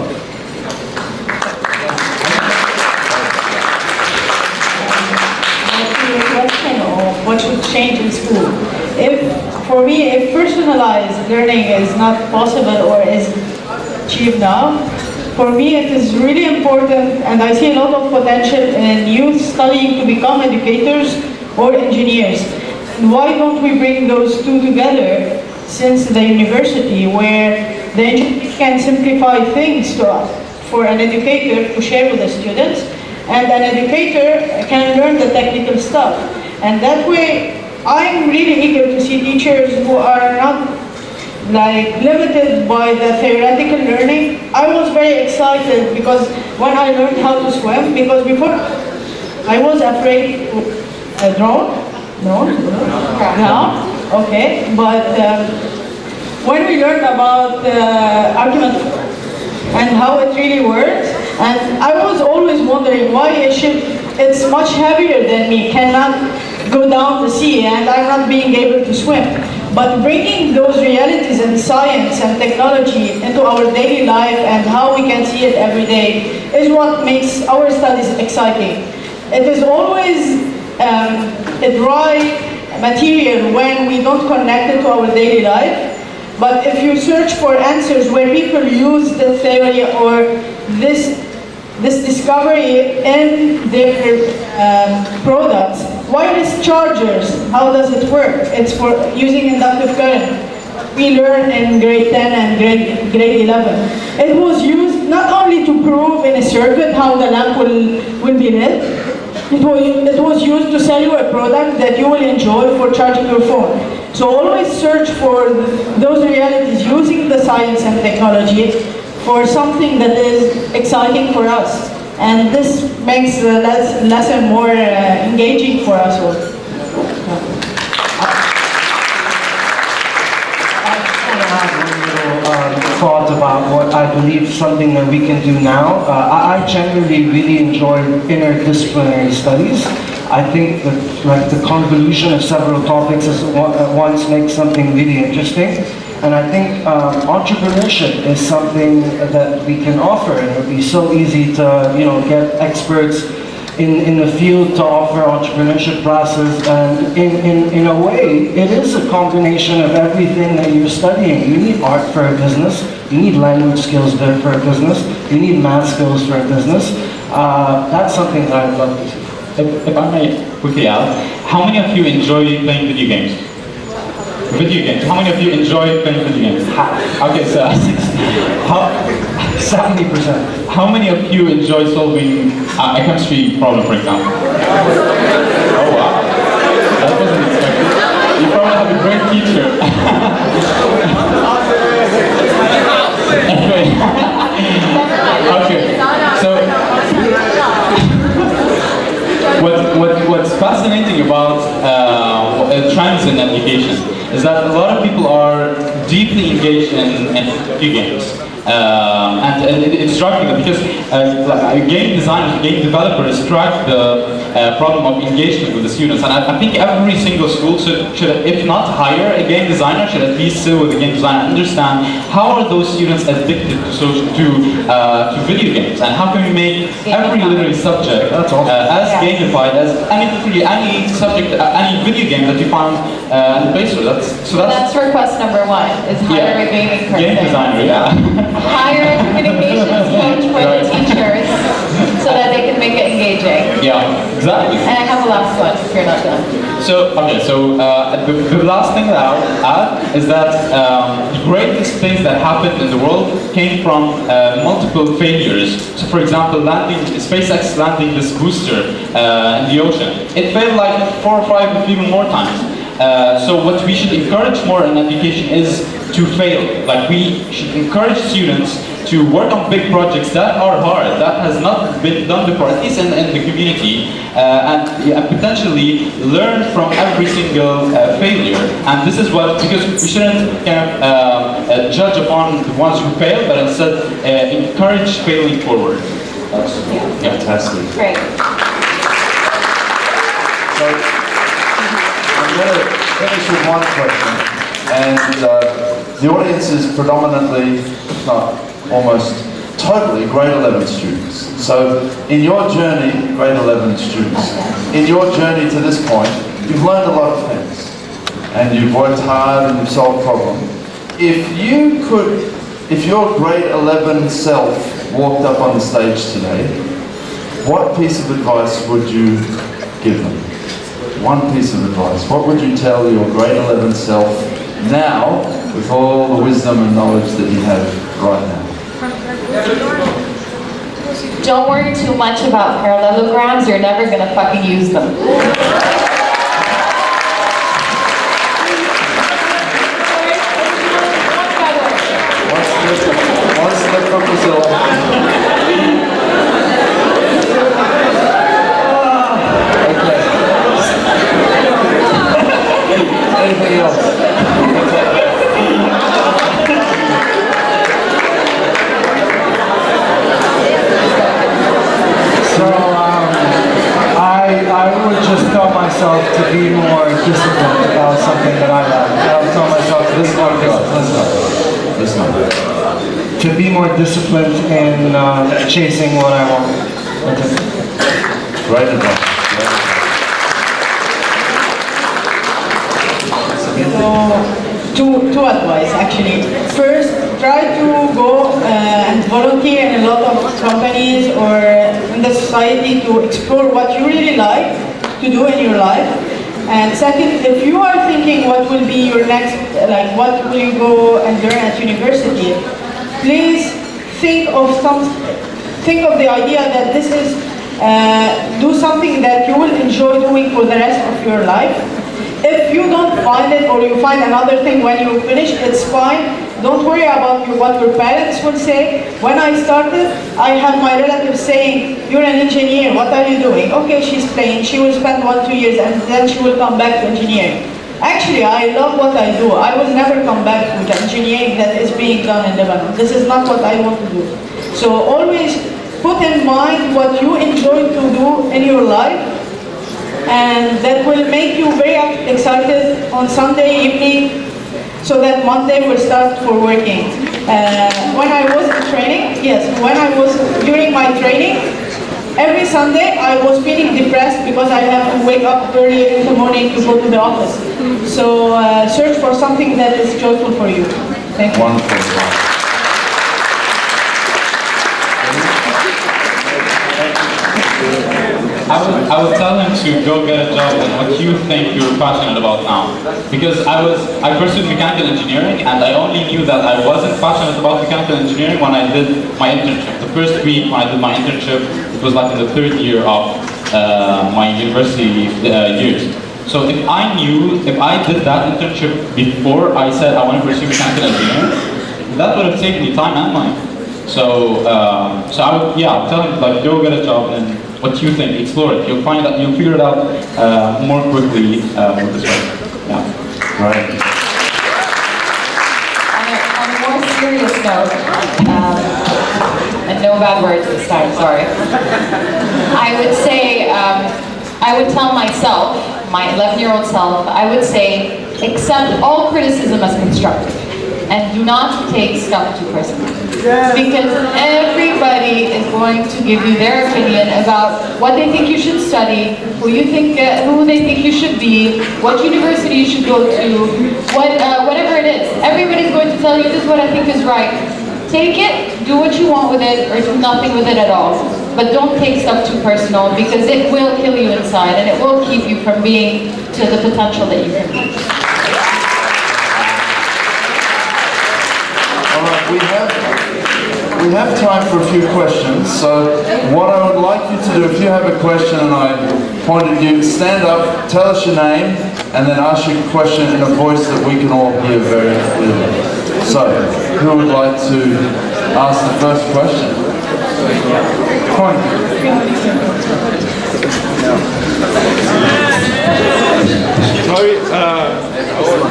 What should change in school? For me, if personalized learning is not possible or is achieved now, for me it is really important, and I see a lot of potential in youth studying to become educators or engineers. And why don't we bring those two together since the university, where the engineer can simplify things to us, for an educator to share with the students, and an educator can learn the technical stuff. And that way, I'm really eager to see teachers who are not limited by the theoretical learning. I was very excited because when I learned how to swim, because before I was afraid to drown. No? Okay, but when we learned about argument and how it really works, and I was always wondering why it's much heavier than me, cannot go down the sea, and I'm not being able to swim. But bringing those realities in science and technology into our daily life and how we can see it every day is what makes our studies exciting. It is always a dry material when we don't connect it to our daily life. But if you search for answers where people use the theory or this discovery in their products, wireless chargers, how does it work? It's for using inductive current. We learn in grade 10 and grade 11. It was used not only to prove in a circuit how the lamp will be lit, it was used to sell you a product that you will enjoy for charging your phone. So always search for those realities using the science and technology for something that is exciting for us. And this makes the lesson more engaging for us all. Thought about what I believe something that we can do now. I generally really enjoy interdisciplinary studies. I think that the convolution of several topics at once makes something really interesting. And I think entrepreneurship is something that we can offer, and it would be so easy to get experts in the field to offer entrepreneurship classes. And in a way, it is a combination of everything that you're studying. You need art for a business, you need language skills for a business, you need math skills for a business. That's something that I'd love to see. If I may quickly ask, how many of you enjoy playing video games? Video games. How many of you enjoy playing video games? Okay, so 70%. How many of you enjoy solving a chemistry problem, for example? Oh wow, that wasn't expected. You probably have a great teacher. Anyway, okay. So what's fascinating about trends in education is that a lot of people are deeply engaged in video games. And it's striking them because game designers, game developers track the problem of engagement with the students. And I think every single school should, if not hire a game designer, should at least sit with a game designer and understand how are those students addicted to video games, and how can we make every literary subject as gamified as any subject, any video game that you find in the Play Store. That's request number one, is hire a gaming person. Game designer, yeah. Hire a communications coach for the teachers so that they can make it engaging. Yeah, exactly. And I have a last one if you're not done. So the last thing that I would add is that the greatest things that happened in the world came from multiple failures. So for example, SpaceX landing this booster in the ocean. It failed like 4 or 5, if even more times. So what we should encourage more in education is to fail. Like we should encourage students to work on big projects that are hard, that has not been done before, at least in the community, and potentially learn from every single failure. And this is what, because we shouldn't kind of judge upon the ones who fail, but instead encourage failing forward. That's Fantastic. Great. So, I'm going to finish with one question, and the audience is predominantly, if not almost totally, grade 11 students. So, in your journey, grade 11 students, in your journey to this point, you've learned a lot of things, and you've worked hard and you've solved problems. If your grade 11 self walked up on the stage today, what piece of advice would you give them? One piece of advice. What would you tell your grade 11 self now with all the wisdom and knowledge that you have right now? Don't worry too much about parallelograms, you're never gonna fucking use them. One slip from Brazil. Anything else? So I would just tell myself to be more disciplined about something that I like. I would tell myself to be more disciplined. To be more disciplined in chasing what I want. Great advice. Two advice actually. First, try to go and volunteer in a lot of companies or in the society to explore what you really like to do in your life. And second, if you are thinking what will be your next, like what will you go and learn at university, please think of the idea that this is do something that you will enjoy doing for the rest of your life. If you don't find it or you find another thing when you finish, it's fine. Don't worry about what your parents will say. When I started, I had my relatives saying, "You're an engineer, what are you doing?" Okay, she's playing, she will spend 1-2 years and then she will come back to engineering. Actually, I love what I do. I will never come back to the engineering that is being done in Lebanon. This is not what I want to do. So always put in mind what you enjoy to do in your life, and that will make you very excited on Sunday evening, so that Monday will start for working. When I was in training, during my training, every Sunday I was feeling depressed because I have to wake up early in the morning to go to the office. So search for something that is joyful for you. Thank you. Wonderful. I would tell him to go get a job in what you think you're passionate about now. Because I pursued mechanical engineering, and I only knew that I wasn't passionate about mechanical engineering when I did my internship. The first week when I did my internship, it was like in the third year of my university years. So if I did that internship before I said I want to pursue mechanical engineering, that would have saved me time and money. So I would, yeah, tell him like go get a job and what you think, explore it. You'll figure it out more quickly with this way. Yeah. Right. On a more serious note, and no bad words this time, sorry. I would say, I would tell myself, my 11-year-old self, I would say, accept all criticism as constructive. And do not take stuff too personally. Because everybody is going to give you their opinion about what they think you should study, who they think you should be, what university you should go to, whatever it is. Everybody's going to tell you this is what I think is right. Take it, do what you want with it, or do nothing with it at all. But don't take stuff too personal because it will kill you inside and it will keep you from being to the potential that you can be. We have time for a few questions, so what I would like you to do, if you have a question and I pointed you, stand up, tell us your name, and then ask your question in a voice that we can all hear very clearly. So, who would like to ask the first question? Point. Sorry,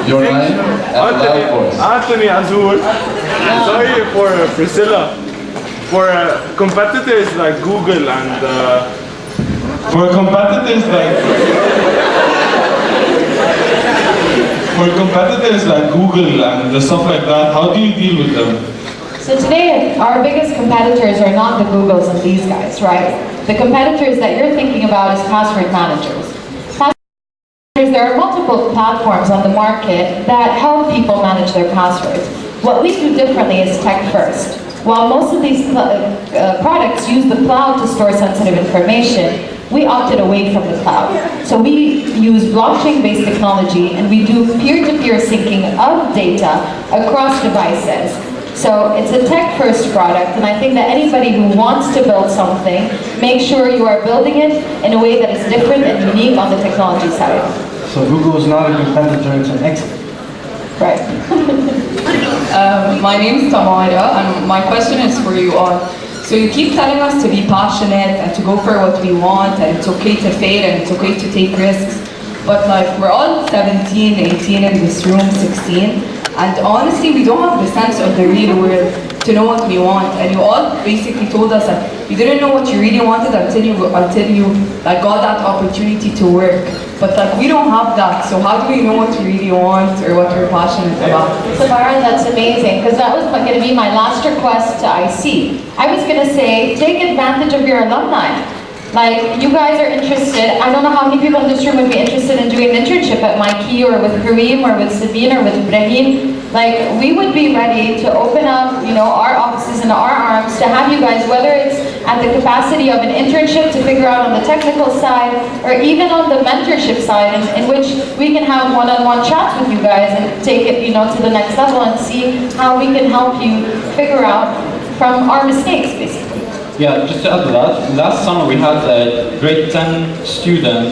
Your name and loud voice. Anthony Azur. Sorry for Priscilla. For competitors like Google and for competitors like Google and stuff like that, how do you deal with them? So today, our biggest competitors are not the Googles and these guys, right? The competitors that you're thinking about is password managers. There are multiple platforms on the market that help people manage their passwords. What we do differently is tech first. While most of these products use the cloud to store sensitive information, we opted away from the cloud. So we use blockchain-based technology and we do peer-to-peer syncing of data across devices. So it's a tech-first product, and I think that anybody who wants to build something, make sure you are building it in a way that is different and unique on the technology side. So Google is not a competitor, it's an expert. Right. My name is Tamara, and my question is for you all. So you keep telling us to be passionate and to go for what we want, and it's okay to fail and it's okay to take risks. But like, we're all 17, 18 in this room, 16, and honestly, we don't have the sense of the real world to know what we want. And you all basically told us that you didn't know what you really wanted until you like got that opportunity to work. But like, we don't have that, so how do we know what we really want or what we're passionate about? So Byron, that's amazing, because that was going to be my last request to IC. I was going to say, take advantage of your alumni. Like, you guys are interested. I don't know how many people in this room would be interested in doing an internship at Mikey or with Kareem or with Sabine or with Ibrahim. Like, we would be ready to open up, our offices and our arms to have you guys, whether it's at the capacity of an internship to figure out on the technical side, or even on the mentorship side, in which we can have one-on-one chats with you guys and take it, to the next level and see how we can help you figure out from our mistakes, basically. Yeah, just to add to that, last summer we had a grade 10 student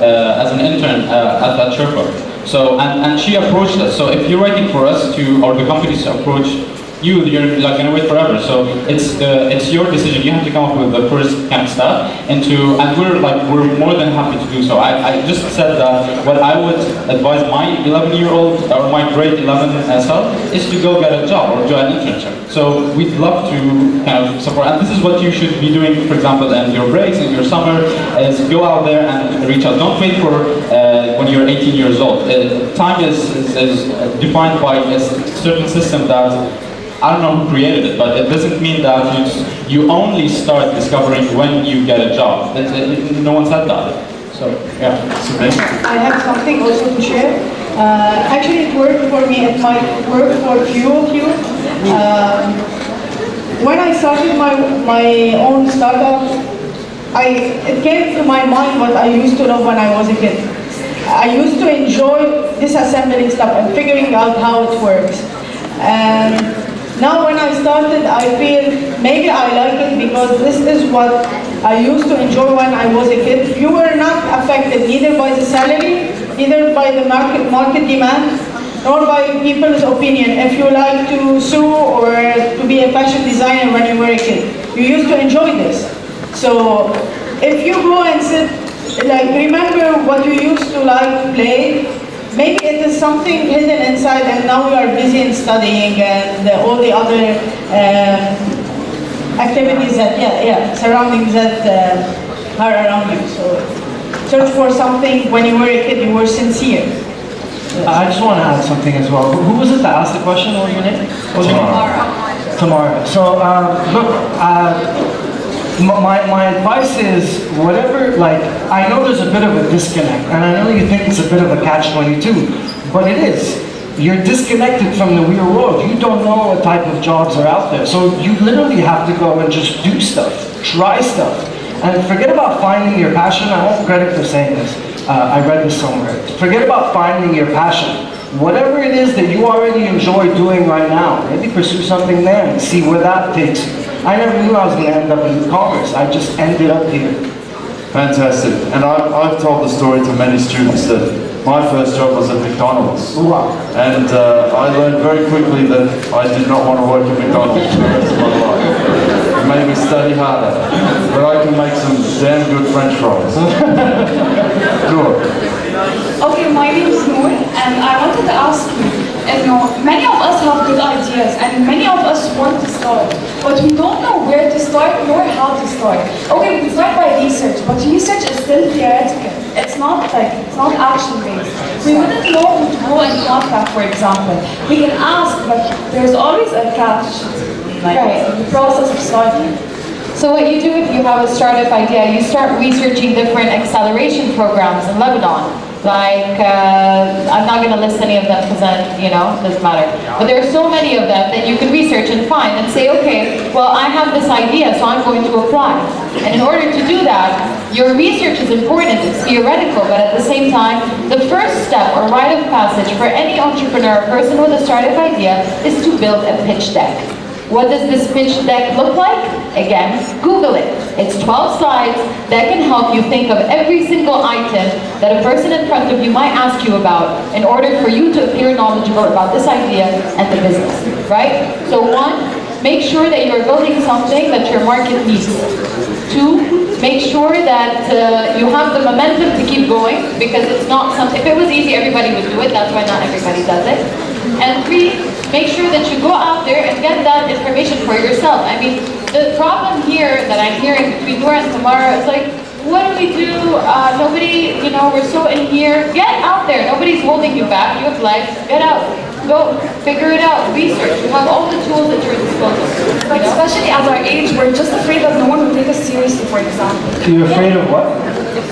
as an intern at Sherpa. So, and she approached us. So if you're waiting for us or the companies to approach you're like gonna wait forever. So it's your decision. You have to come up with the first kind of stuff, and we're more than happy to do so. I just said that what I would advise my 11-year-old or my grade 11 self is to go get a job or join an internship. So we'd love to kind of support, and this is what you should be doing, for example, in your breaks, in your summer, is go out there and reach out. Don't wait for when you're 18 years old. Time is defined by a certain system that I don't know who created it, but it doesn't mean that you only start discovering when you get a job. No one said that. So, yeah. I have something also to share. Actually, it worked for me. It might work for a few of you. When I started my own startup, it came to my mind what I used to love when I was a kid. I used to enjoy disassembling stuff and figuring out how it works. And now when I started, I feel maybe I like it because this is what I used to enjoy when I was a kid. You were not affected neither by the salary, neither by the market demand, nor by people's opinion. If you like to sew or to be a fashion designer when you were a kid, you used to enjoy this. So if you go and sit, like remember what you used to like to play, maybe it is something hidden inside and now you are busy in studying and all the other activities that, surroundings that are around you. So search for something. When you were a kid, you were sincere. I just want to add something as well. Who was it that asked the question? What was your name? Tamara. So, look, my advice is whatever, like, I know there's a bit of a disconnect, and I know you think it's a bit of a catch-22, but it is. You're disconnected from the real world. You don't know what type of jobs are out there. So you literally have to go and just do stuff, try stuff, and forget about finding your passion. I won't credit for saying this. I read this somewhere. Forget about finding your passion. Whatever it is that you already enjoy doing right now, maybe pursue something there and see where that takes you. I never knew I was going to end up in commerce. I just ended up here. Fantastic. And I've told the story to many students that my first job was at McDonald's. Wow. And I learned very quickly that I did not want to work at McDonald's for the rest of my life. It made me study harder. But I can make some damn good French fries. Good. Okay, my name is Noor, and I wanted to ask you know, many of us have good ideas, and many of us want to start, but we don't know where to start nor how to start. Okay, we can start by research, but research is still theoretical. It's not action-based. We wouldn't know who to go and contact, for example. We can ask, but there's always a catch, like the process of starting. So what you do if you have a startup idea, you start researching different acceleration programs in Lebanon. Like, I'm not going to list any of them because then, it doesn't matter. But there are so many of them that you can research and find and say, okay, well, I have this idea, so I'm going to apply. And in order to do that, your research is important, it's theoretical, but at the same time, the first step or rite of passage for any entrepreneur or person with a startup idea is to build a pitch deck. What does this pitch deck look like? Again, Google it. It's 12 slides that can help you think of every single item that a person in front of you might ask you about in order for you to appear knowledgeable about this idea and the business, right? So 1, make sure that you're building something that your market needs. 2, make sure that you have the momentum to keep going because it's not something, if it was easy, everybody would do it. That's why not everybody does it. And 3, make sure that you go out there and get that information for yourself. I mean, the problem here that I'm hearing between Noor and Tamara is like, what do we do? Nobody, we're so in here. Get out there. Nobody's holding you back. You have life. Get out. Go. Figure it out. Research. You have all the tools at your disposal. Like, especially at our age, we're just afraid that no one will take us seriously, for example. You're afraid of what?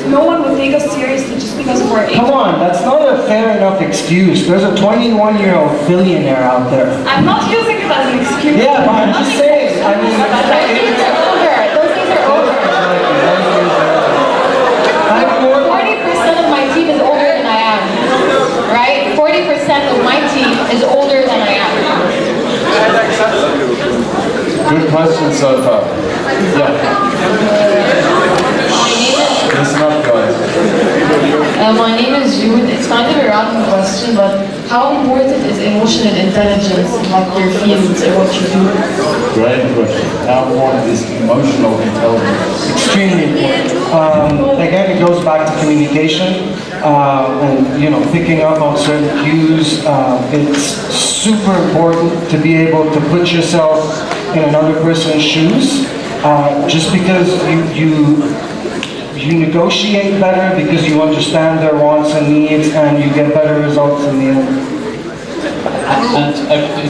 No one will take us seriously just because of our age. Come on, that's not a fair enough excuse. There's a 21-year-old billionaire out there. I'm not using it as an excuse. Yeah, but I'm just saying. I mean, Those things are over. Those things are over. 40% of my team is older than I am. Right? 40% of my team is older than I am. Good question so far. Listen up, guys. My name is Jude. It's kind of a random question, but how important is emotional intelligence in your fields and what you do? Great question. How important is emotional intelligence? extremely important. Again, it goes back to communication and picking up on certain cues. It's super important to be able to put yourself in another person's shoes. Just because you negotiate better because you understand their wants and needs, and you get better results in the end. And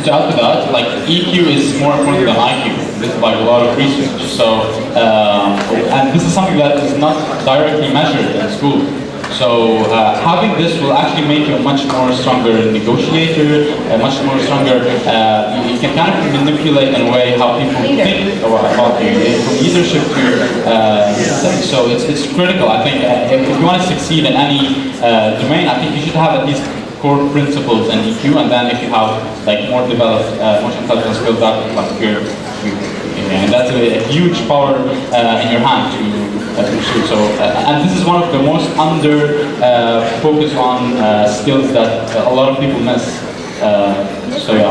to add to that, EQ is more important than IQ. This is by a lot of research. So, and this is something that is not directly measured in school. So So having this will actually make you a much more stronger negotiator, a much more stronger, you can kind of manipulate in a way how people think about you, from leadership to things. So it's critical. I think if you want to succeed in any domain, I think you should have at least core principles and EQ, and then if you have like more developed emotional intelligence skills, that like and that's a huge power in your hand to pursue. So, and this is one of the most under focus on skills that a lot of people miss. So yeah.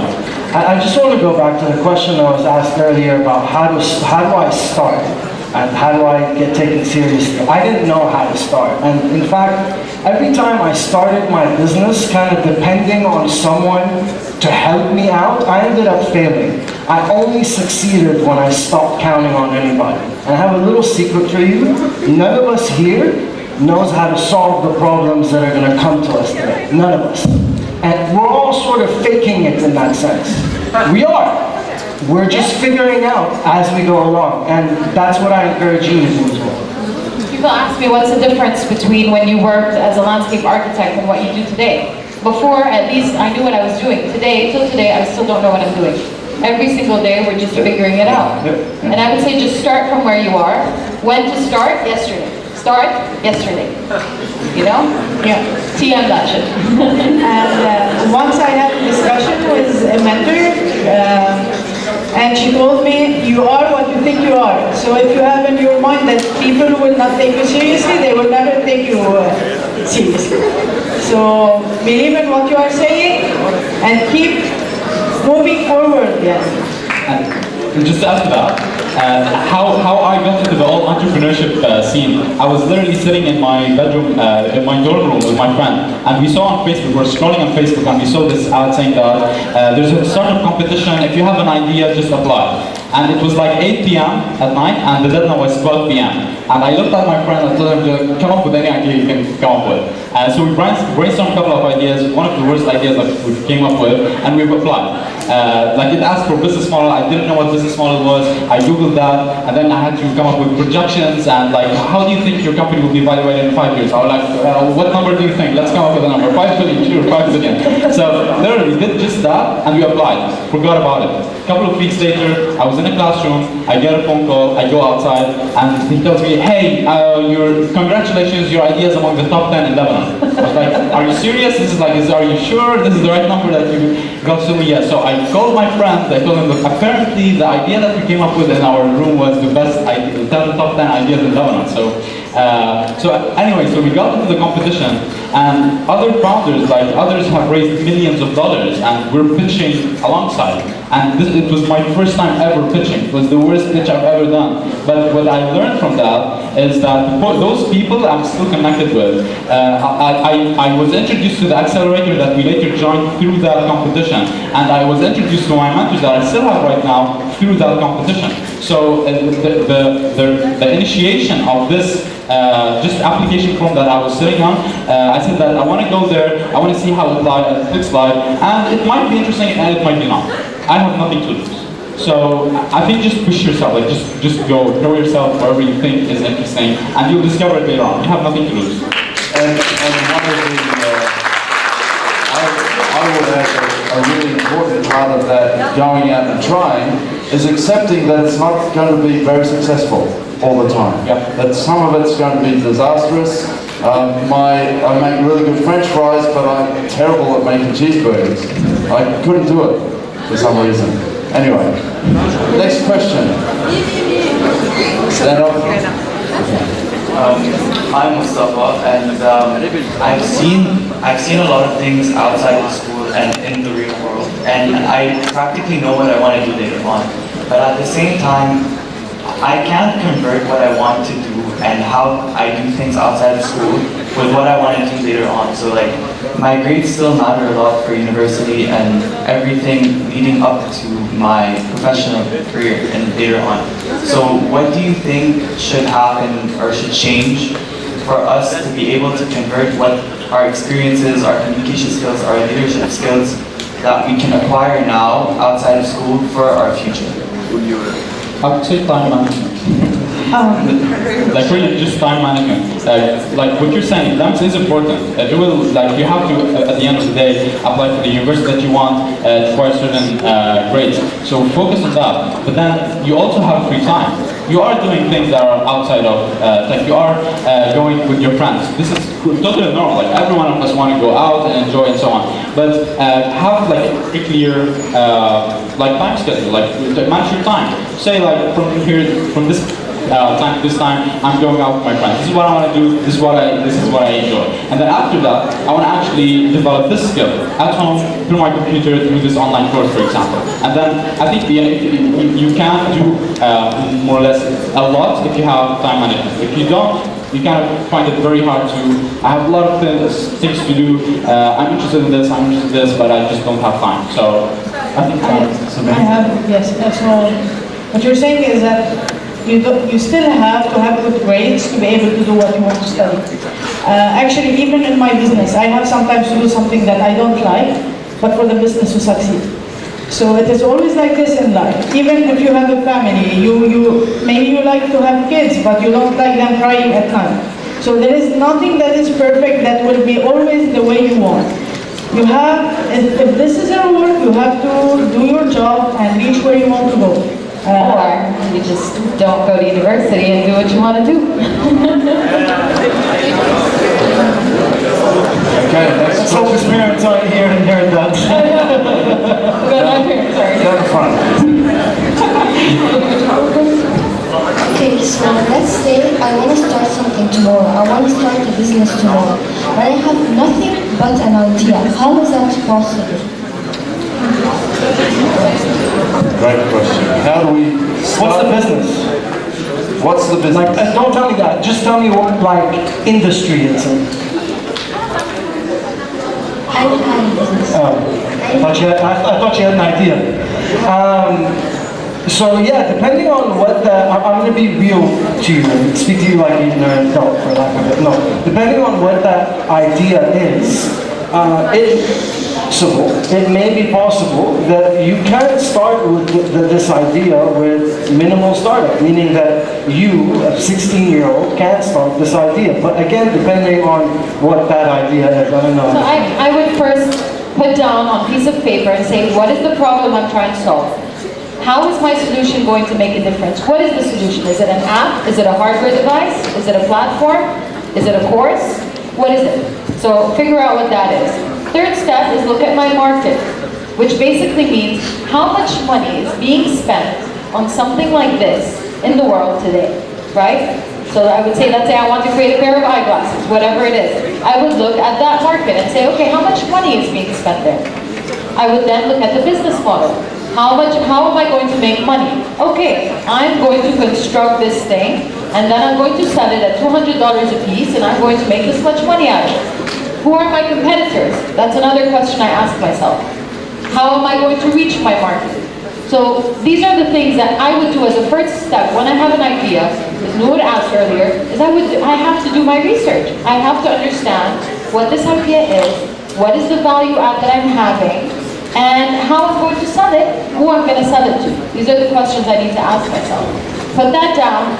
I just want to go back to the question that was asked earlier about how do I start and how do I get taken seriously. I didn't know how to start, and in fact, every time I started my business, kind of depending on someone to help me out, I ended up failing. I only succeeded when I stopped counting on anybody. And I have a little secret for you. None of us here knows how to solve the problems that are going to come to us today. None of us. And we're all sort of faking it in that sense. We are. We're just figuring out as we go along. And that's what I encourage you to do as well. People ask me what's the difference between when you worked as a landscape architect and what you do today. Before, at least, I knew what I was doing. Till today, I still don't know what I'm doing. Every single day, we're just figuring it out. And I would say just start from where you are. When to start? Yesterday. Start yesterday. You know? Yeah. TM that shit. And once I had a discussion with a mentor, and she told me, you are what you think you are. So if you have in your mind that people will not take you seriously, they will never take you seriously. So believe in what you are saying and keep moving forward. Yes. And just to add to that, how I got into the whole entrepreneurship scene, I was literally sitting in my bedroom, in my dorm room with my friend, and we saw on Facebook, we were scrolling on Facebook, and we saw this ad saying that there's a startup competition, if you have an idea, just apply. And it was like 8 p.m. at night, and the deadline was 12 p.m. And I looked at my friend and told him, come up with any idea you can come up with. So we brainstormed a couple of ideas, one of the worst ideas that we came up with, and we've applied. Like it asked for business model, I didn't know what business model was, I googled that, and then I had to come up with projections, and like, how do you think your company will be evaluated in 5 years? I was like, what number do you think? Let's come up with a number, 5 billion, sure, 5 billion. So literally, we did just that, and we applied, forgot about it. A couple of weeks later, I was in a classroom, I get a phone call, I go outside, and he tells me, hey, congratulations, your idea is among the top 10 in Lebanon. I was like, are you serious? This is like, are you sure this is the right number that you got to me? Yes. So I called my friends, I told them, look, apparently the idea that we came up with in our room was the best idea, the top 10 ideas in Lebanon. So anyway, so we got into the competition, and other founders, like others, have raised millions of dollars, and we're pitching alongside. And it was my first time ever pitching. It was the worst pitch I've ever done. But what I learned from that is that those people I'm still connected with. I was introduced to the accelerator that we later joined through that competition. And I was introduced to my mentors that I still have right now through that competition. So the initiation of this just application form that I was sitting on, I said that I want to go there, I want to see how it looks like, and it might be interesting and it might be not. I have nothing to lose. So I think just push yourself, like just go, throw yourself wherever you think is interesting, and you'll discover it later on. You have nothing to lose. And one of the, I would add a really important part of that going out and trying is accepting that it's not going to be very successful all the time. Yeah. That some of it's going to be disastrous. I make really good French fries, but I'm terrible at making cheeseburgers. I couldn't do it for some reason. Anyway, next question. Stand up. I'm Mustafa, and I've seen a lot of things outside of school and in the real world, and I practically know what I want to do later on. But at the same time, I can't convert what I want to do and how I do things outside of school with what I want to do later on. So like, my grades still matter a lot for university and everything leading up to my professional career and later on. So what do you think should happen or should change for us to be able to convert what our experiences, our communication skills, our leadership skills that we can acquire now outside of school for our future? I would say time management. Like really just time management. Like what you're saying, exams is important. It will, like you have to, at the end of the day, apply for the university that you want to acquire certain grades. So focus on that. But then you also have free time. You are doing things that are outside of tech. You are going with your friends. This is totally normal. Like every one of us want to go out and enjoy and so on. But have like a clear like time schedule. Like manage your time. Say like from this time to this time, I'm going out with my friends. This is what I want to do. This is what I enjoy. And then after that, I want to actually develop this skill at home through my computer, through this online course, for example. And then I think you can do more or less a lot if you have time management. If you don't, you kind of find it very hard to. I have a lot of things to do. I'm interested in this. I'm interested in this, but I just don't have time. So I think that's I have, yes. So what you're saying is that you still have to have good grades to be able to do what you want to study. Actually, even in my business, I have sometimes to do something that I don't like, but for the business to succeed. So it is always like this in life. Even if you have a family, maybe you like to have kids, but you don't like them crying at night. So there is nothing that is perfect that will be always the way you want. You have, if this is a rule, you have to do your job and reach where you want to go. Or you just don't go to university and do what you want to do. Okay, next So his parents aren't here to hear that. But my parents are. down the front. Okay, so let's say I want to start something tomorrow. I want to start a business tomorrow. But I have nothing but an idea. How is that possible? Great question. How do we What's start? the business? What's the business? Like, don't tell me that. Just tell me what, like, industry it's in. Any kind of business. I thought you had an idea. So yeah, depending on what I'm going to be real to you and speak to you like you're an adult, for lack of it. No, depending on what that idea is, it may be possible that you can start with this idea with minimal startup, meaning that you, a 16-year-old, can start this idea. But again, depending on what that idea is, I don't know. So I would first put down on a piece of paper and say, what is the problem I'm trying to solve? How is my solution going to make a difference? What is the solution? Is it an app? Is it a hardware device? Is it a platform? Is it a course? What is it? So figure out what that is. Third step is look at my market, which basically means how much money is being spent on something like this in the world today, right? So I would say, let's say I want to create a pair of eyeglasses, whatever it is. I would look at that market and say, okay, how much money is being spent there? I would then look at the business model. How am I going to make money? Okay, I'm going to construct this thing, and then I'm going to sell it at $200 a piece, and I'm going to make this much money out of it. Who are my competitors? That's another question I ask myself. How am I going to reach my market? So these are the things that I would do as a first step when I have an idea, as Noor asked earlier, is I have to do my research. I have to understand what this idea is, what is the value add that I'm having, and how I'm going to sell it, who I'm going to sell it to. These are the questions I need to ask myself. Put that down,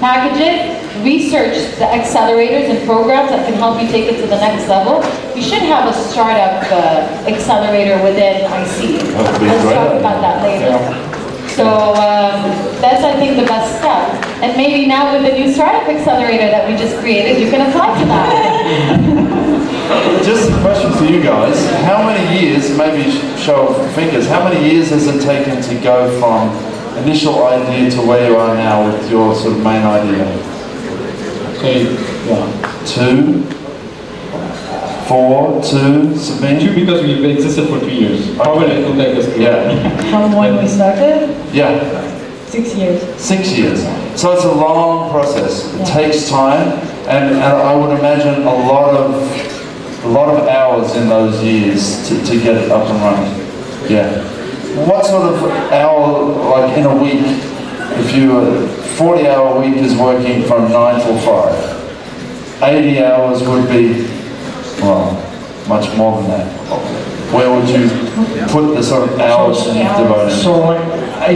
package it, research the accelerators and programs that can help you take it to the next level. We should have a startup accelerator within IC. Let's talk about that later. So that's, I think, the best step. And maybe now with the new startup accelerator that we just created, you can apply to that. Just a question for you guys. How many years, maybe show of fingers, how many years has it taken to go from initial idea to where you are now with your sort of main idea? Okay, yeah. 2, 4, 2, Sabine? 2 because we've existed for 2 years. Probably it will take us. Yeah. From when we started, Yeah. 6 years. 6 years. So it's a long process. It takes time, and I would imagine a lot of hours in those years to get it up and running. Yeah. What sort of hour, like in a week, if you 40-hour week is working from 9 till 5. 80 hours would be, well, much more than that. Where would you put the sort of hours that you've devoted? So like I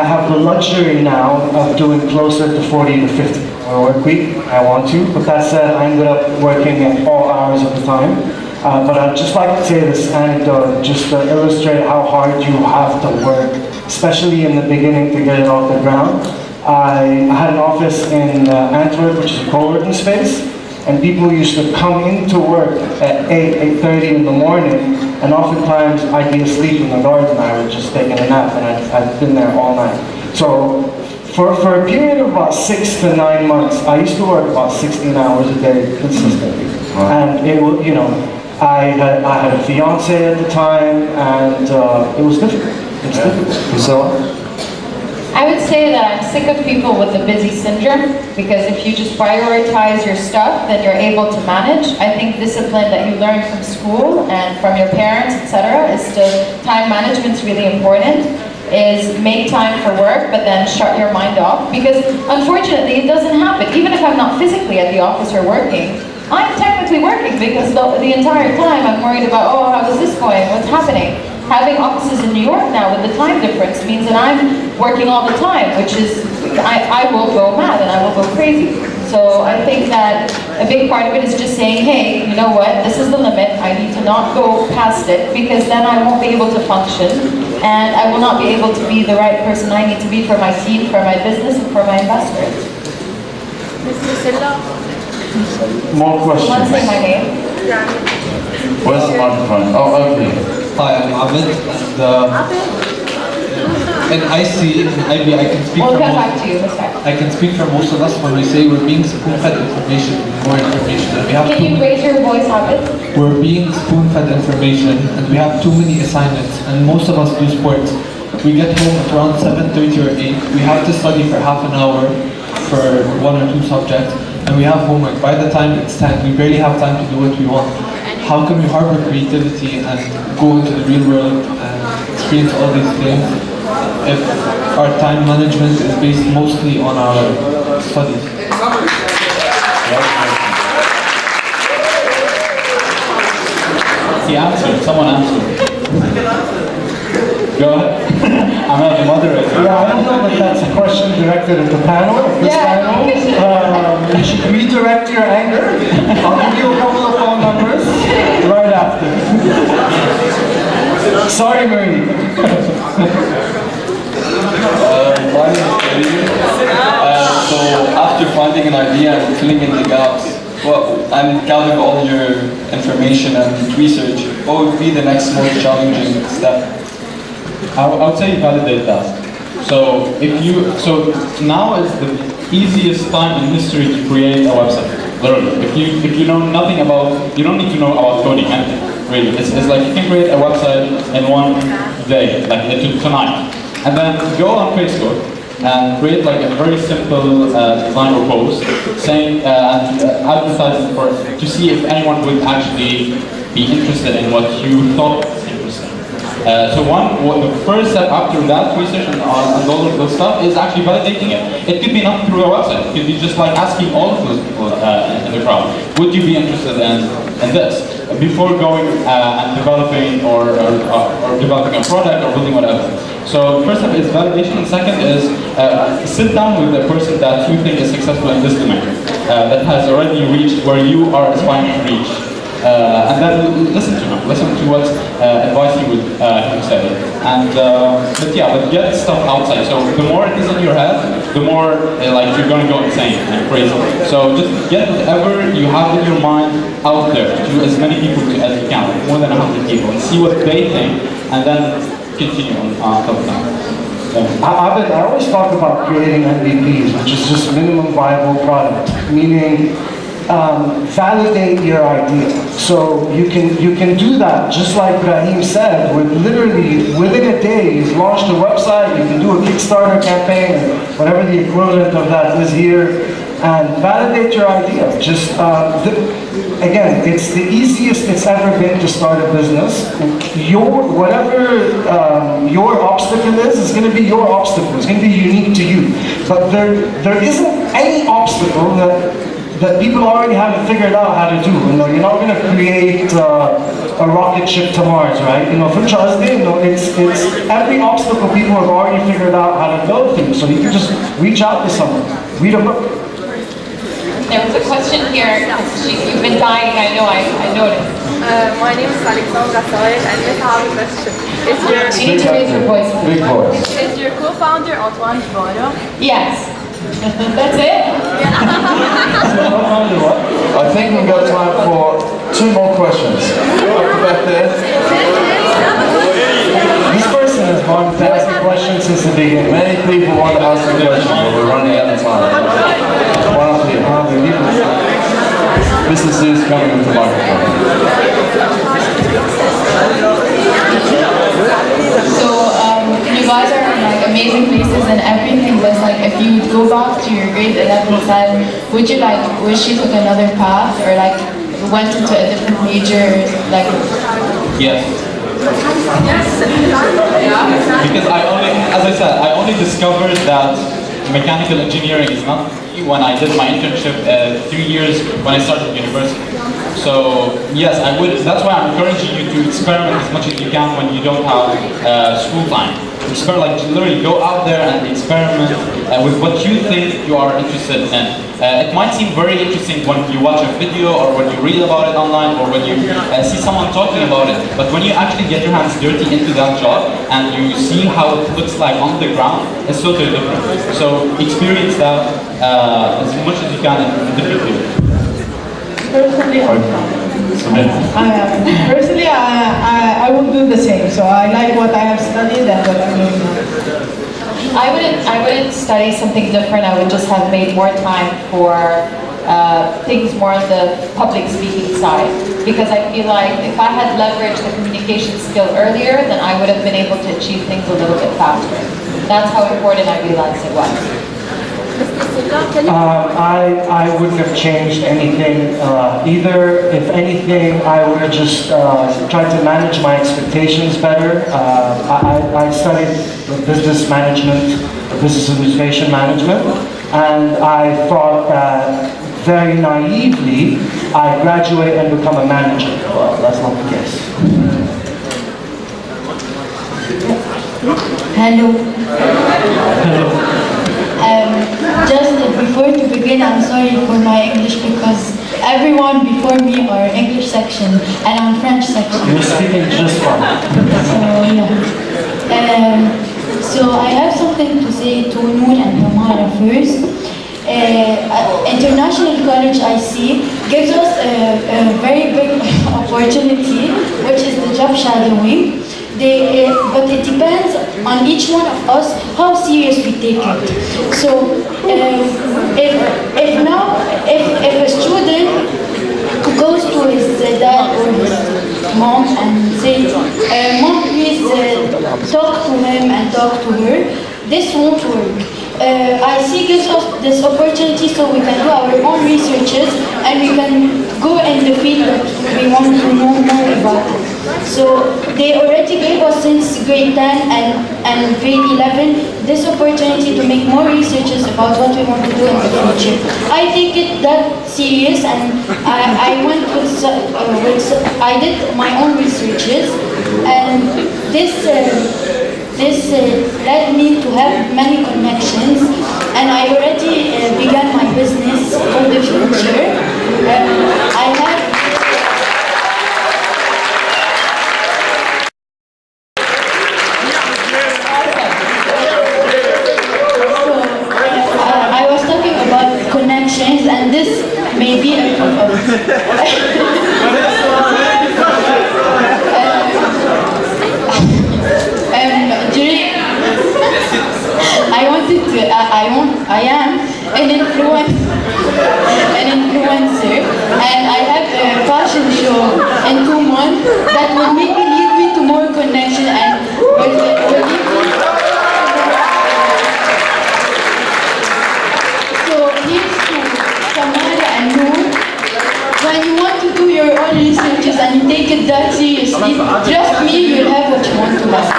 have the luxury now of doing closer to 40 to 50 hour work week. I want to, but that said, I ended up working at all hours of the time. But I'd just like to say this anecdote just to illustrate how hard you have to work, especially in the beginning to get it off the ground. I had an office in Antwerp, which is a co-working space, and people used to come into work at 8:30 in the morning, and oftentimes I'd be asleep in the garden. I was just taking a nap, and I'd been there all night. So for a period of about 6 to 9 months, I used to work about 16 hours a day consistently. And it was, I had a fiance at the time, and it was difficult. It's difficult. So, I would say that I'm sick of people with the busy syndrome, because if you just prioritize your stuff, then you're able to manage. I think discipline that you learn from school and from your parents, etc., is still, time management's really important, is make time for work, but then shut your mind off, because unfortunately it doesn't happen. Even if I'm not physically at the office or working, I'm technically working, because the entire time I'm worried about, oh, how is this going? What's happening? Having offices in New York now with the time difference means that I'm working all the time, which is, I will go mad and I will go crazy. So I think that a big part of it is just saying, hey, you know what, this is the limit, I need to not go past it, because then I won't be able to function, and I will not be able to be the right person I need to be for my team, for my business, and for my investors. more You want to say questions? my name? Where's the microphone? Oh, okay. Hi, I'm Abid, and in IC, in IB, I can speak We'll for get back most. to you, Mr. I can speak for most of us when we say we're being spoon-fed information, more information, and we have Can you raise your voice a bit? We're being spoon-fed information, and we have too many assignments, and most of us do sports. We get home at around 7:30 or 8. We have to study for half an hour for 1 or 2 subjects, and we have homework. By the time it's 10, we barely have time to do what we want. How can we harbor creativity and go into the real world and experience all these things if our time management is based mostly on our studies? He answered. Someone answered. Go ahead. I'm not the moderator. Yeah, I don't know that that's a question directed at the panel. This panel, you should redirect your anger. I'll give you a couple of phone numbers right after. Sorry, Marie. My name is Karim. So after finding an idea and filling in the gaps, and gathering all your information and research, what would be the next most challenging step? I would say validate that. So now is the easiest time in history to create a website. Literally, if you know nothing about, you don't need to know about coding anything. Really, it's like you can create a website in one day, like tonight, and then go on Facebook and create like a very simple design or post, saying and advertise it to see if anyone would actually be interested in what you thought was interesting. The first step after that research and all of those stuff is actually validating it. It could be not through a website. It could be just like asking all of those people in the crowd, would you be interested in this? Before going and developing or developing a product or building whatever. So the first step is validation, and second is sit down with the person that you think is successful in this domain, that has already reached where you are aspiring to reach. And then listen to him, listen to what advice he would say. And but get stuff outside. So the more it is in your head, the more like you're going to go insane and crazy. So just get whatever you have in your mind out there to as many people as you can, like more than 100 people, and see what they think, and then continue on top of that. I always talk about creating MVPs, which is just minimum viable product, meaning validate your idea. So you can do that, just like Brahim said, with literally within a day you've launched a website, you can do a Kickstarter campaign, or whatever the equivalent of that is here, and validate your idea. Just again, it's the easiest it's ever been to start a business. Whatever your obstacle is going to be your obstacle. It's going to be unique to you. But there isn't any obstacle that that people already have it figured out how to do. You know, you're not going to create a rocket ship to Mars, right? You know, for Chazdi, you know, it's every obstacle people have already figured out how to build things. So you can just reach out to someone, read a book. There was a question here. You've been dying, I know, I noticed. My name is Alexandra Said, and yes, I have a question. You need to raise your voice. Big voice. Is your co-founder Antoine Dubara? Yes. That's it? I think we've got time for 2 more questions. Back there. This person has wanted to ask a question since the beginning. Many people want to ask a question, but we're running out of time. One up here. Mr. Sue's coming with the microphone. So, you guys are in like amazing places and everything, but like if you go back to your grade 11 time, would you like wish you took another path or like went into a different major, like? Yes. Because as I said, I only discovered that mechanical engineering is not when I did my internship 3 years when I started university. So yes, I would. That's why I'm encouraging you to experiment as much as you can when you don't have school time. Experiment, like literally go out there and experiment with what you think you are interested in. It might seem very interesting when you watch a video or when you read about it online or when you see someone talking about it, but when you actually get your hands dirty into that job and you see how it looks like on the ground, it's totally different. So experience that as much as you can in different fields. Personally, I would do the same. So I like what I have studied and what I'm doing now. I wouldn't study something different. I would just have made more time for things more on the public speaking side. Because I feel like if I had leveraged the communication skill earlier, then I would have been able to achieve things a little bit faster. That's how important I realized it was. I wouldn't have changed anything either. If anything, I would have just tried to manage my expectations better. I studied business management, business administration management, and I thought that very naively I graduate and become a manager. Well, that's not the case. Hello. Just before to begin, I'm sorry for my English because everyone before me are English section and I'm French section. You're speaking just fine. So I have something to say to Noor and Tamara first. International College IC gives us a very big opportunity, which is the job shadowing. But it depends on each one of us how serious we take it. So if a student goes to his dad or his mom and says, Mom, please talk to him and talk to her, this won't work. IC gives us this opportunity so we can do our own researches and we can go in the field that we want to know more about it. So they already gave us since grade 10 and grade 11 this opportunity to make more researches about what we want to do in the future. I take it that serious and I went I did my own researches and this led me to have many connections and I already began my business for the future. I was talking about connections and this may be a I am an influencer and I have a fashion show in 2 months that will maybe lead me to more connection and will lead me. So here's to Tamara and Noor. When you want to do your own researches and you take it that seriously, trust me, you'll have what you want to have.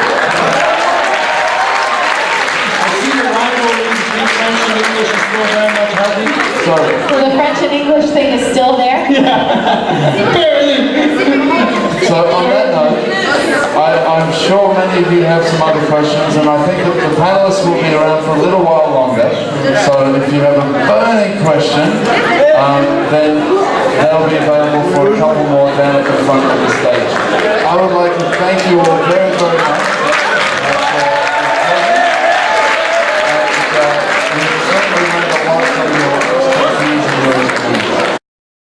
French and English is still very much Sorry. So the French and English thing is still there? So on that note, I'm sure many of you have some other questions, and I think that the panelists will be around for a little while longer. So if you have a burning question, then they'll be available for a couple more down at the front of the stage. I would like to thank you all very, very much.